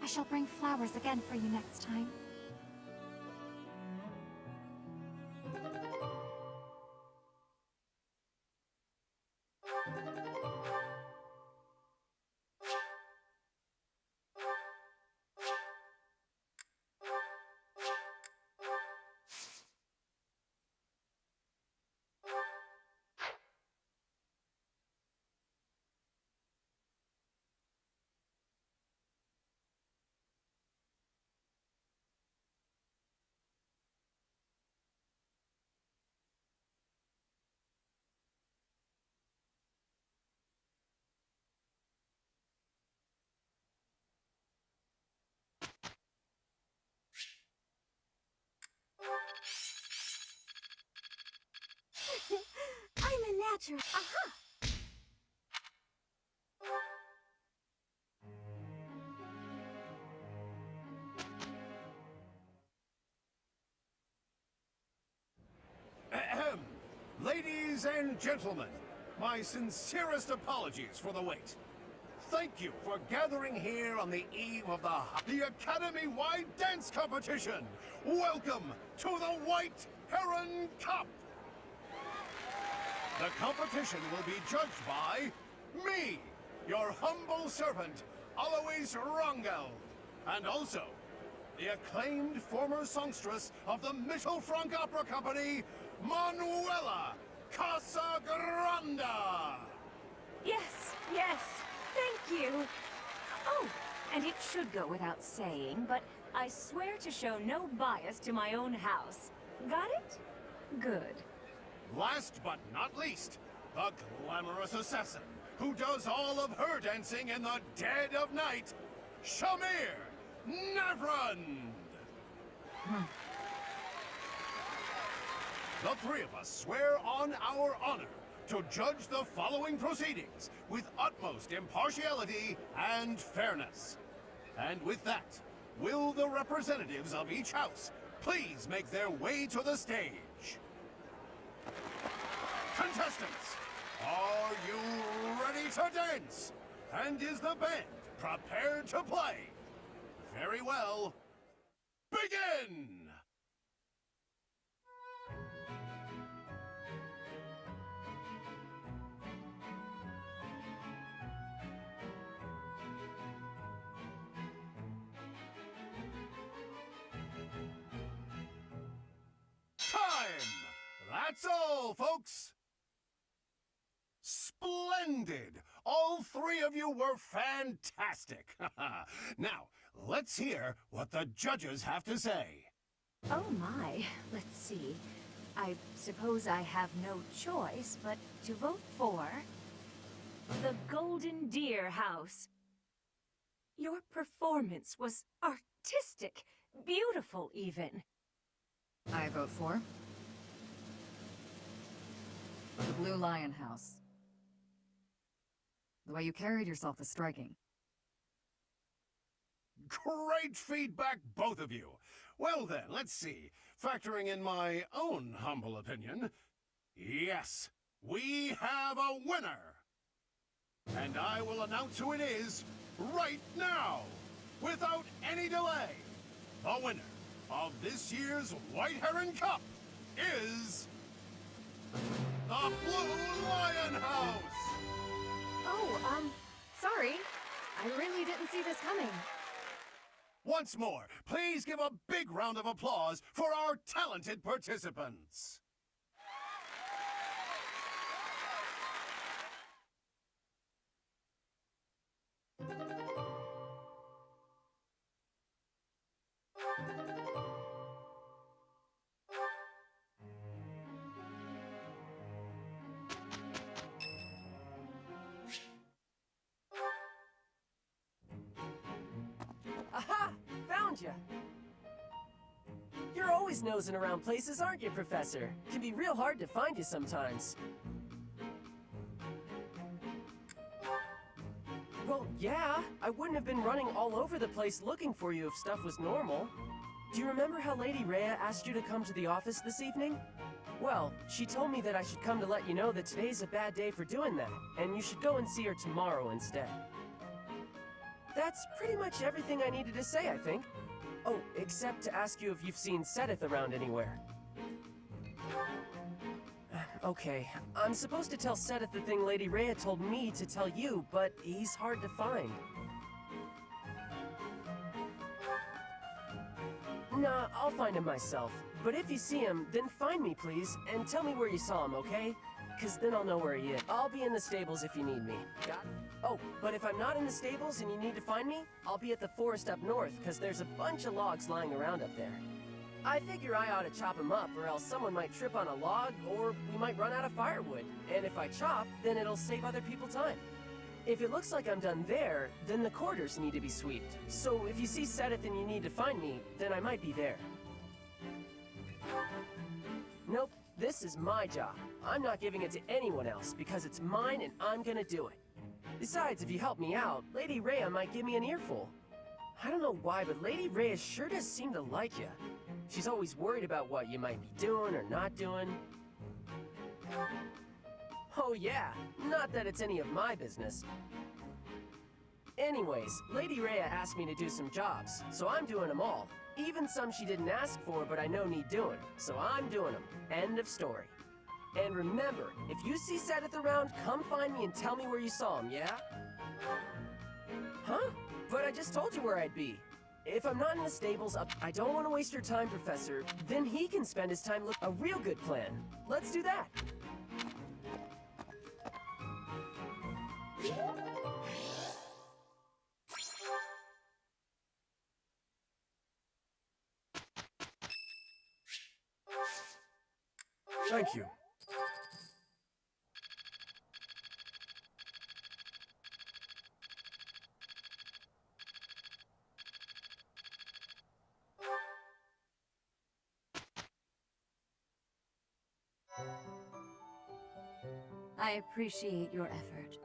I shall bring flowers again for you next time. I'm a natural. Aha! Ahem. Ladies and gentlemen, my sincerest apologies for the wait. Thank you for gathering here on the eve of the Academy-wide dance competition. Welcome to the White Heron Cup. The competition will be judged by me, your humble servant, Alois Rangel, and also the acclaimed former songstress of the Mittelfranc Opera Company, Manuela Casagranda. Yes, yes, thank you. Oh, and it should go without saying, but I swear to show no bias to my own house. Got it? Good. Last but not least, the glamorous assassin who does all of her dancing in the dead of night, Shamir Navrand! The three of us swear on our honor to judge the following proceedings with utmost impartiality and fairness. And with that, will the representatives of each house please make their way to the stage? Contestants, are you ready to dance? And is the band prepared to play? Very well. Begin! That's all, folks! Splendid! All three of you were fantastic! Now, let's hear what the judges have to say. Oh my, let's see. I suppose I have no choice but to vote for the Golden Deer House. Your performance was artistic, beautiful even. I vote for the Blue Lion House. The way you carried yourself was striking. Great feedback, both of you. Well then, let's see. Factoring in my own humble opinion, yes, we have a winner! And I will announce who it is right now, without any delay. The winner of this year's White Heron Cup is the Blue Lion House! Oh, sorry. I really didn't see this coming. Once more, please give a big round of applause for our talented participants. Aha! Found ya! You're always nosing around places, aren't you, Professor? Can be real hard to find you sometimes. Well, yeah. I wouldn't have been running all over the place looking for you if stuff was normal. Do you remember how Lady Rhea asked you to come to the office this evening? Well, she told me that I should come to let you know that today's a bad day for doing that, and you should go and see her tomorrow instead. That's pretty much everything I needed to say, I think. Oh, except to ask you if you've seen Sedith around anywhere. Okay, I'm supposed to tell Sedith the thing Lady Rhea told me to tell you, but he's hard to find. Nah, I'll find him myself. But if you see him, then find me, please, and tell me where you saw him, okay? Because then I'll know where he is. I'll be in the stables if you need me. Got it? Oh, but if I'm not in the stables and you need to find me, I'll be at the forest up north, because there's a bunch of logs lying around up there. I figure I ought to chop them up, or else someone might trip on a log, or we might run out of firewood. And if I chop, then it'll save other people time. If it looks like I'm done there, then the quarters need to be swept. So if you see Sedith and you need to find me, then I might be there. Nope, this is my job. I'm not giving it to anyone else, because it's mine and I'm gonna do it. Besides, if you help me out, Lady Rhea might give me an earful. I don't know why, but Lady Rhea sure does seem to like you. She's always worried about what you might be doing or not doing. Oh yeah, not that it's any of my business. Anyways, Lady Rhea asked me to do some jobs, so I'm doing them all. Even some she didn't ask for, but I know need doing, so I'm doing them. End of story. And remember, if you see Sedith around, come find me and tell me where you saw him, yeah? Huh? But I just told you where I'd be. If I'm not in the stables, I don't want to waste your time, Professor. Then he can spend his time a real good plan. Let's do that. Thank you. I appreciate your effort.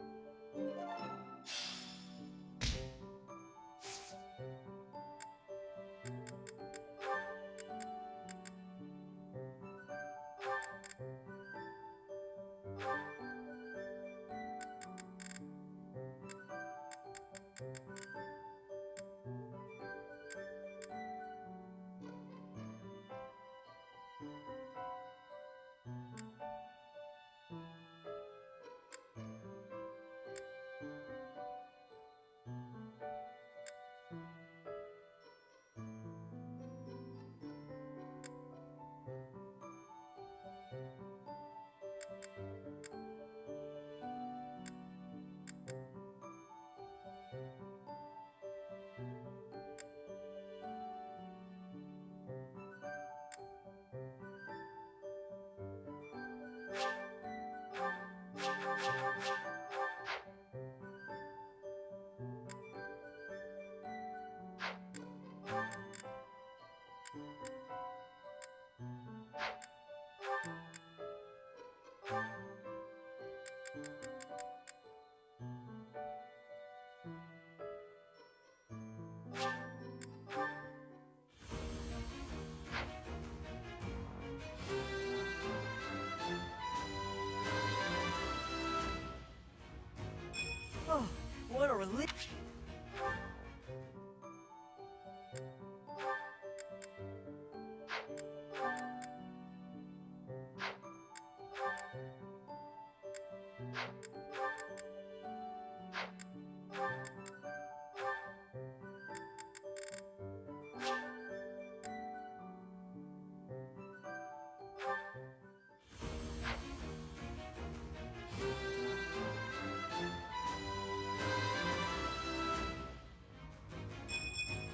Oh, what a relief!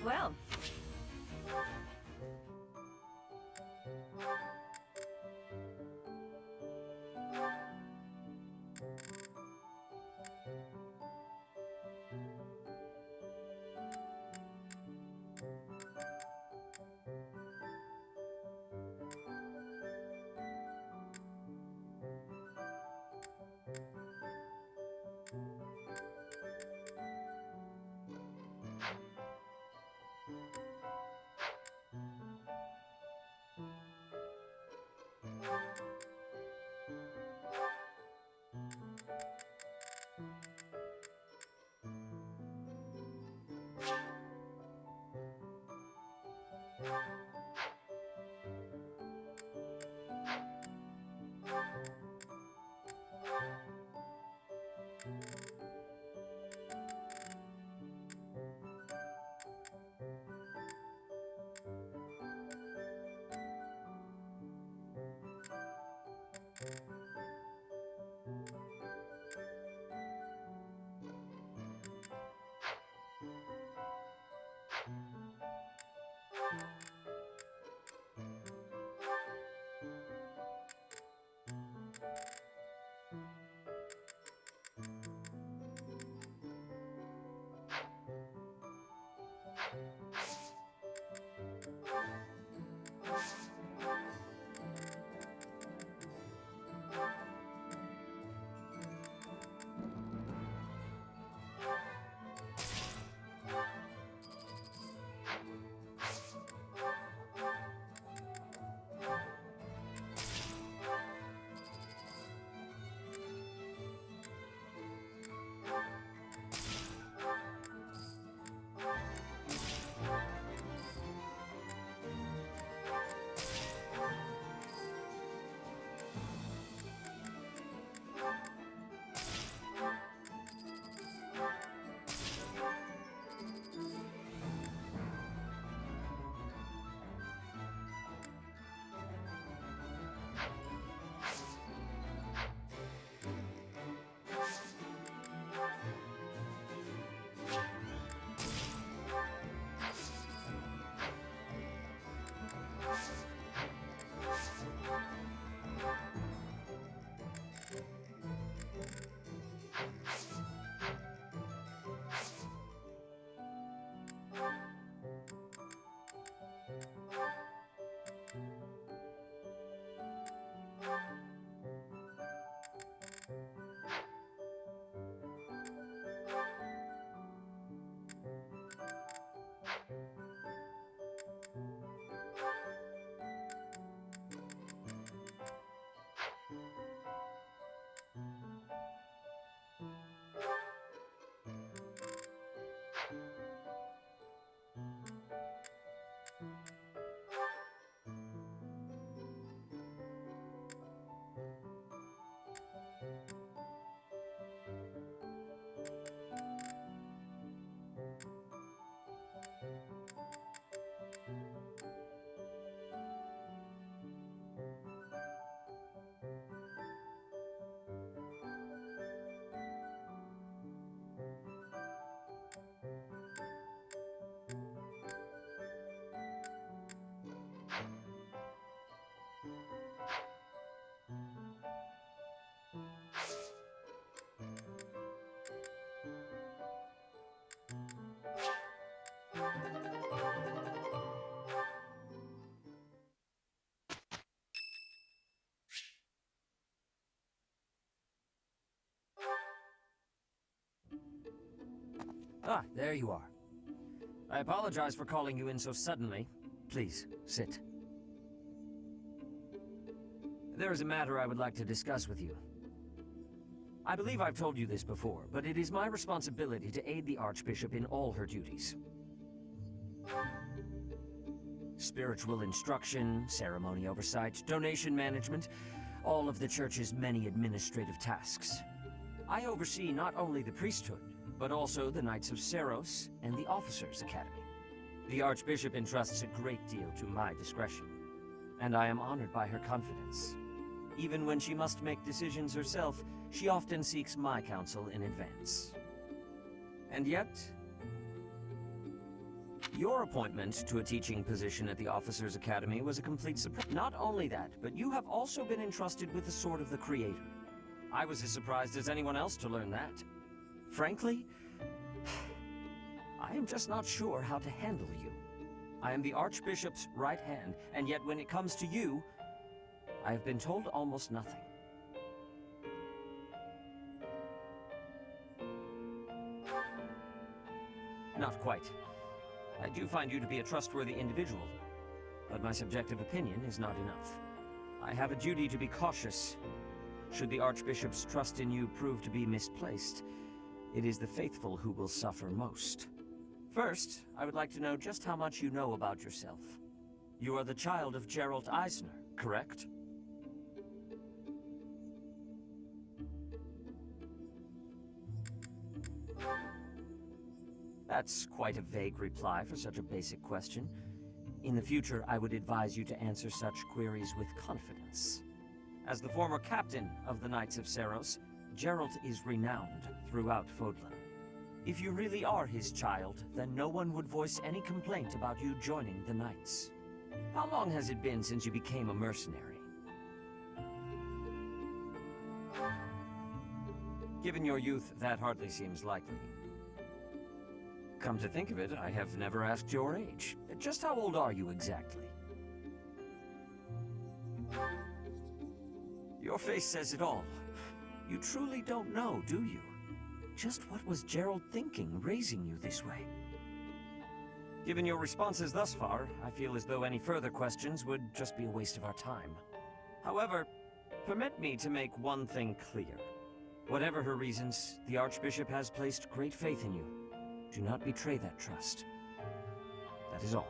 Well. Ah, there you are. I apologize for calling you in so suddenly. Please, sit. There is a matter I would like to discuss with you. I believe I've told you this before, but it is my responsibility to aid the Archbishop in all her duties. Spiritual instruction, ceremony oversight, donation management, all of the Church's many administrative tasks. I oversee not only the priesthood, but also the Knights of Seiros and the Officers' Academy. The Archbishop entrusts a great deal to my discretion, and I am honored by her confidence. Even when she must make decisions herself, she often seeks my counsel in advance. And yet, your appointment to a teaching position at the Officers' Academy was a complete surprise. Not only that, but you have also been entrusted with the Sword of the Creator. I was as surprised as anyone else to learn that. Frankly, I am just not sure how to handle you. I am the Archbishop's right hand, and yet when it comes to you, I have been told almost nothing. Not quite. I do find you to be a trustworthy individual, but my subjective opinion is not enough. I have a duty to be cautious. Should the Archbishop's trust in you prove to be misplaced, it is the faithful who will suffer most. First, I would like to know just how much you know about yourself. You are the child of Gerald Eisner, correct? That's quite a vague reply for such a basic question. In the future, I would advise you to answer such queries with confidence. As the former captain of the Knights of Seiros, Gerald is renowned throughout Fodlan. If you really are his child, then no one would voice any complaint about you joining the Knights. How long has it been since you became a mercenary? Given your youth, that hardly seems likely. Come to think of it, I have never asked your age. Just how old are you exactly? Your face says it all. You truly don't know, do you? Just what was Gerald thinking, raising you this way? Given your responses thus far, I feel as though any further questions would just be a waste of our time. However, permit me to make one thing clear. Whatever her reasons, the Archbishop has placed great faith in you. Do not betray that trust. That is all.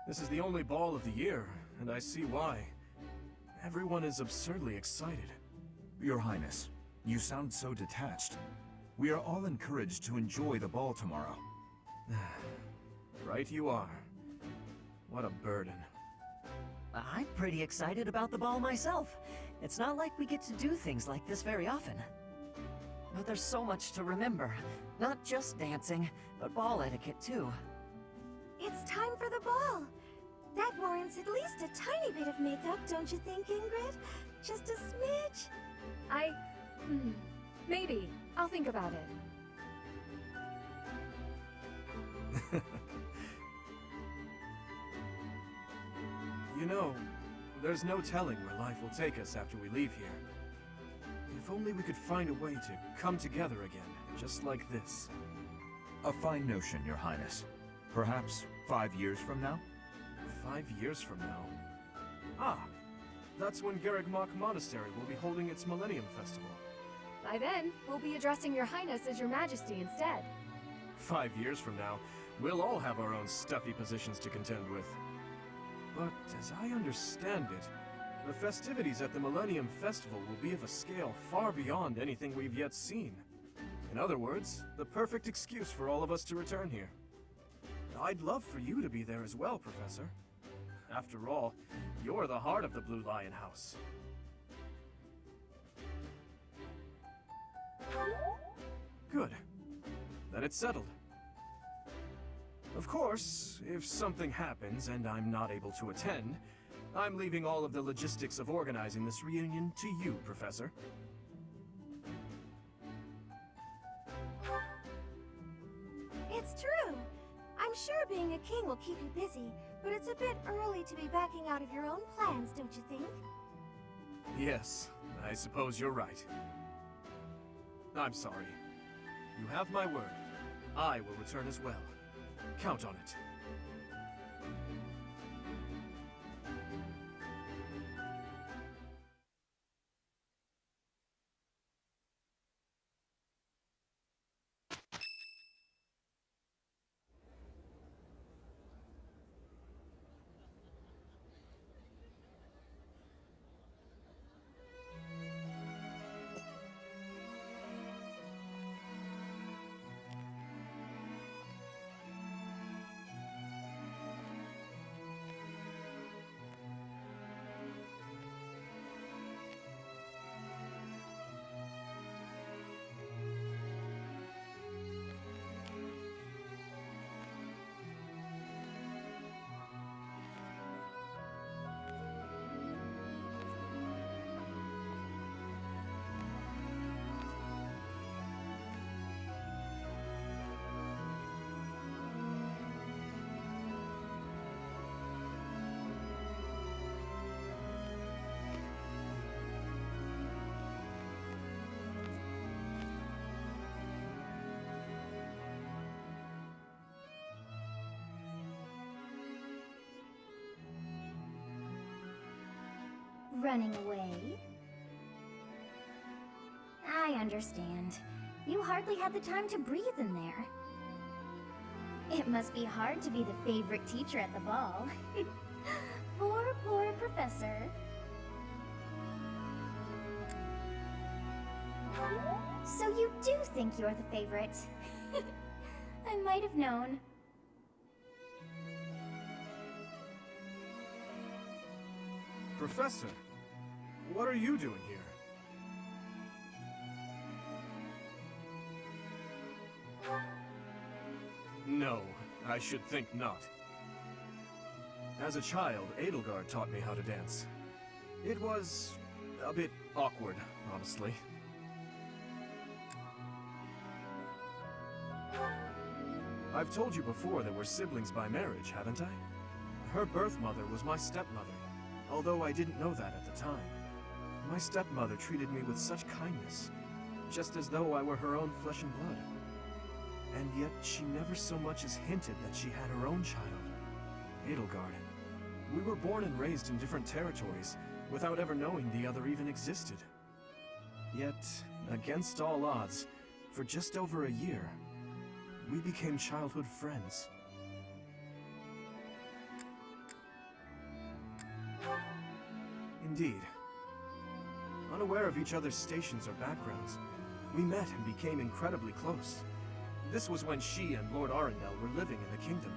This is the only ball of the year, and I see why. Everyone is absurdly excited. Your Highness, you sound so detached. We are all encouraged to enjoy the ball tomorrow. Right you are. What a burden. I'm pretty excited about the ball myself. It's not like we get to do things like this very often. But there's so much to remember. Not just dancing, but ball etiquette too. It's time for the ball. That warrants at least a tiny bit of makeup, don't you think, Ingrid? Just a smidge. Maybe. I'll think about it. You know, there's no telling where life will take us after we leave here. If only we could find a way to come together again, just like this. A fine notion, Your Highness. Perhaps 5 years from now? 5 years from now? Ah, that's when Garreg Mach Monastery will be holding its Millennium Festival. By then, we'll be addressing Your Highness as Your Majesty instead. 5 years from now, we'll all have our own stuffy positions to contend with. But as I understand it, the festivities at the Millennium Festival will be of a scale far beyond anything we've yet seen. In other words, the perfect excuse for all of us to return here. I'd love for you to be there as well, Professor. After all, you're the heart of the Blue Lion House. Good. Then it's settled. Of course, if something happens and I'm not able to attend, I'm leaving all of the logistics of organizing this reunion to you, Professor. It's true. I'm sure being a king will keep you busy, but it's a bit early to be backing out of your own plans, don't you think? Yes, I suppose you're right. I'm sorry. You have my word. I will return as well. Count on it. Running away? I understand. You hardly had the time to breathe in there. It must be hard to be the favorite teacher at the ball. Poor professor. So you do think you're the favorite? I might have known. Professor, what are you doing here? No, I should think not. As a child, Edelgard taught me how to dance. It was a bit awkward, honestly. I've told you before that we're siblings by marriage, haven't I? Her birth mother was my stepmother, although I didn't know that at the time. My stepmother treated me with such kindness, just as though I were her own flesh and blood. And yet she never so much as hinted that she had her own child, Edelgard. We were born and raised in different territories, without ever knowing the other even existed. Yet, against all odds, for just over a year, we became childhood friends. Indeed. Unaware of each other's stations or backgrounds, we met and became incredibly close. This was when she and Lord Arundel were living in the kingdom.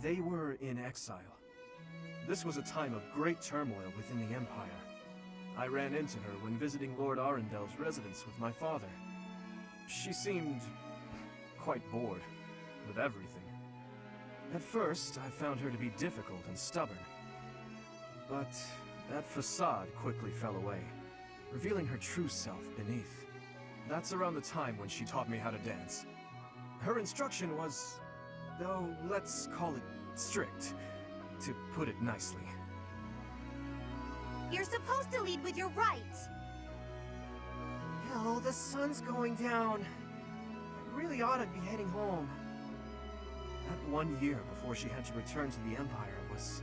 They were in exile. This was a time of great turmoil within the Empire. I ran into her when visiting Lord Arundel's residence with my father. She seemed quite bored with everything. At first, I found her to be difficult and stubborn. But that facade quickly fell away, revealing her true self beneath. That's around the time when she taught me how to dance. Her instruction was, though, let's call it strict, to put it nicely. You're supposed to lead with your right! Yo, the sun's going down. I really ought to be heading home. That 1 year before she had to return to the Empire was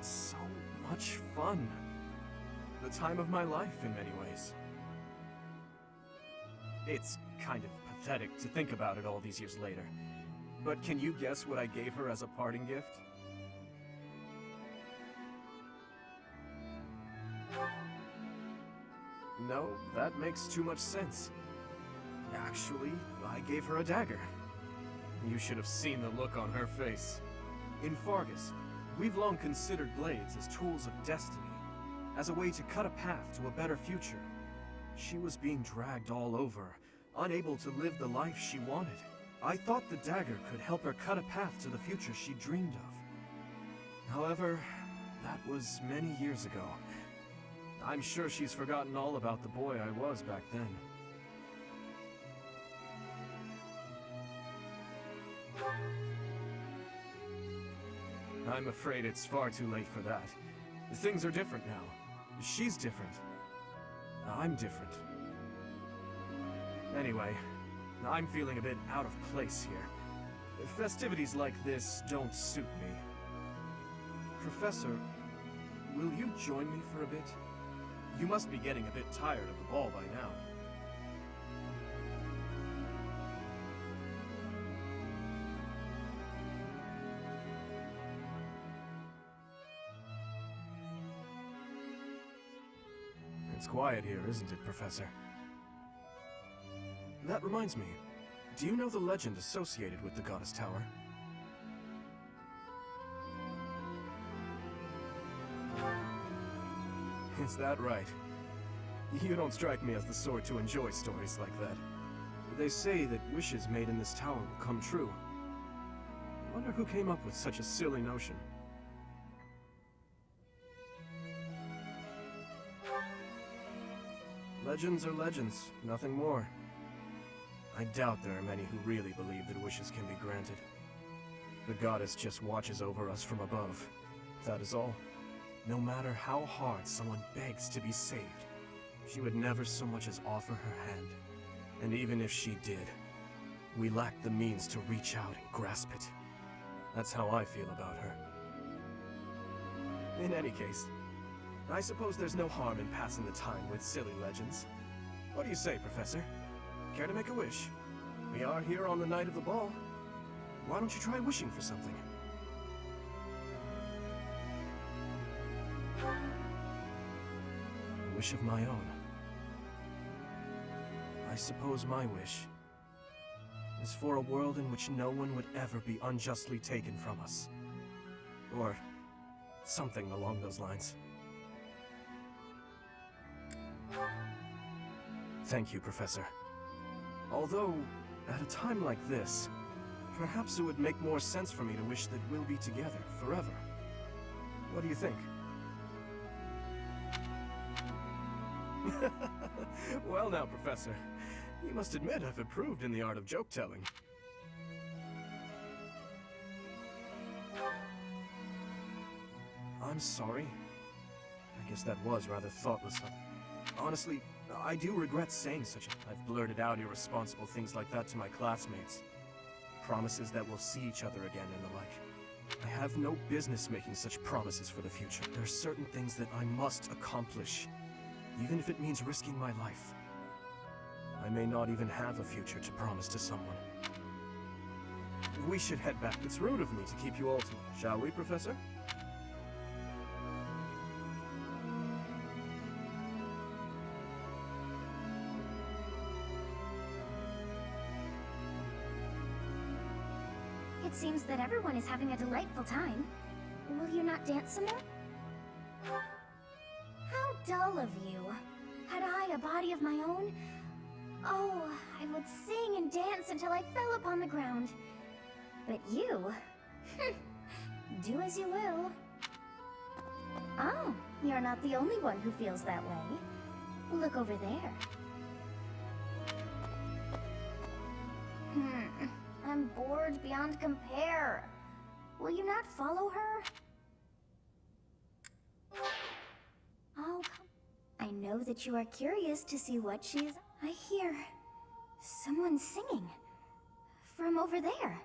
so much fun. The time of my life in many ways. It's kind of pathetic to think about it all these years later. But can you guess what I gave her as a parting gift? No, that makes too much sense. Actually, I gave her a dagger. You should have seen the look on her face. In Fargus, we've long considered blades as tools of destiny, as a way to cut a path to a better future. She was being dragged all over, unable to live the life she wanted. I thought the dagger could help her cut a path to the future she dreamed of. However, that was many years ago. I'm sure she's forgotten all about the boy I was back then. I'm afraid it's far too late for that. Things are different now. She's different. I'm different. Anyway, I'm feeling a bit out of place here. Festivities like this don't suit me. Professor, will you join me for a bit? You must be getting a bit tired of the ball by now. It's quiet here, isn't it, Professor? That reminds me. Do you know the legend associated with the Goddess Tower? Is that right? You don't strike me as the sort to enjoy stories like that. They say that wishes made in this tower will come true. I wonder who came up with such a silly notion. Legends are legends, nothing more. I doubt there are many who really believe that wishes can be granted. The goddess just watches over us from above. That is all. No matter how hard someone begs to be saved, she would never so much as offer her hand. And even if she did, we lack the means to reach out and grasp it. That's how I feel about her. In any case, I suppose there's no harm in passing the time with silly legends. What do you say, Professor? Care to make a wish? We are here on the night of the ball. Why don't you try wishing for something? A wish of my own. I suppose my wish is for a world in which no one would ever be unjustly taken from us. Or something along those lines. Thank you, Professor. Although, at a time like this, perhaps it would make more sense for me to wish that we'll be together forever. What do you think? Well now, Professor, you must admit I've improved in the art of joke-telling. I'm sorry. I guess that was rather thoughtless. Honestly, I do regret saying such a... I've blurted out irresponsible things like that to my classmates. Promises that we'll see each other again and the like. I have no business making such promises for the future. There are certain things that I must accomplish, even if it means risking my life. I may not even have a future to promise to someone. We should head back. It's rude of me to keep you all to... Shall we, Professor? It seems that everyone is having a delightful time. Will you not dance some more? How dull of you. Had I a body of my own? Oh, I would sing and dance until I fell upon the ground. But you... do as you will. Oh, you're not the only one who feels that way. Look over there. I'm bored beyond compare. Will you not follow her? Oh, come. I know that you are curious to see what she is. I hear someone singing from over there.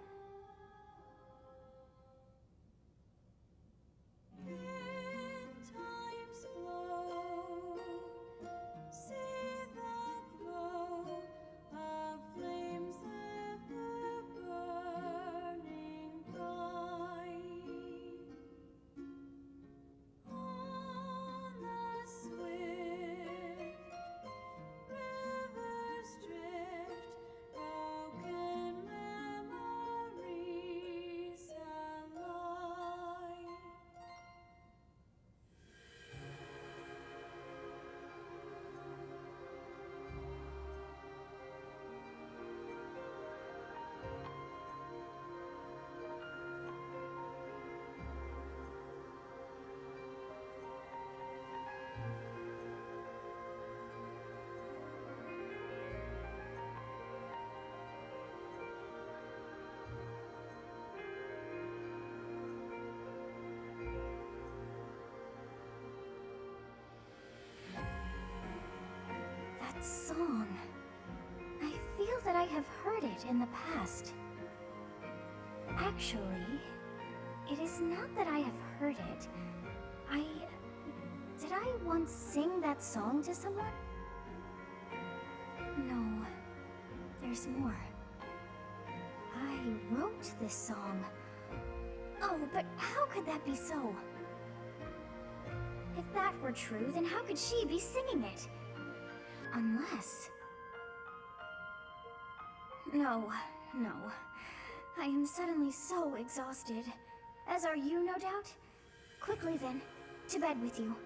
That song. I feel that I have heard it in the past. Actually, it is not that I have heard it. Did I once sing that song to someone? No. There's more. I wrote this song. Oh, but how could that be so? If that were true, then how could she be singing it? Unless... No. I am suddenly so exhausted. As are you, no doubt? Quickly then, to bed with you.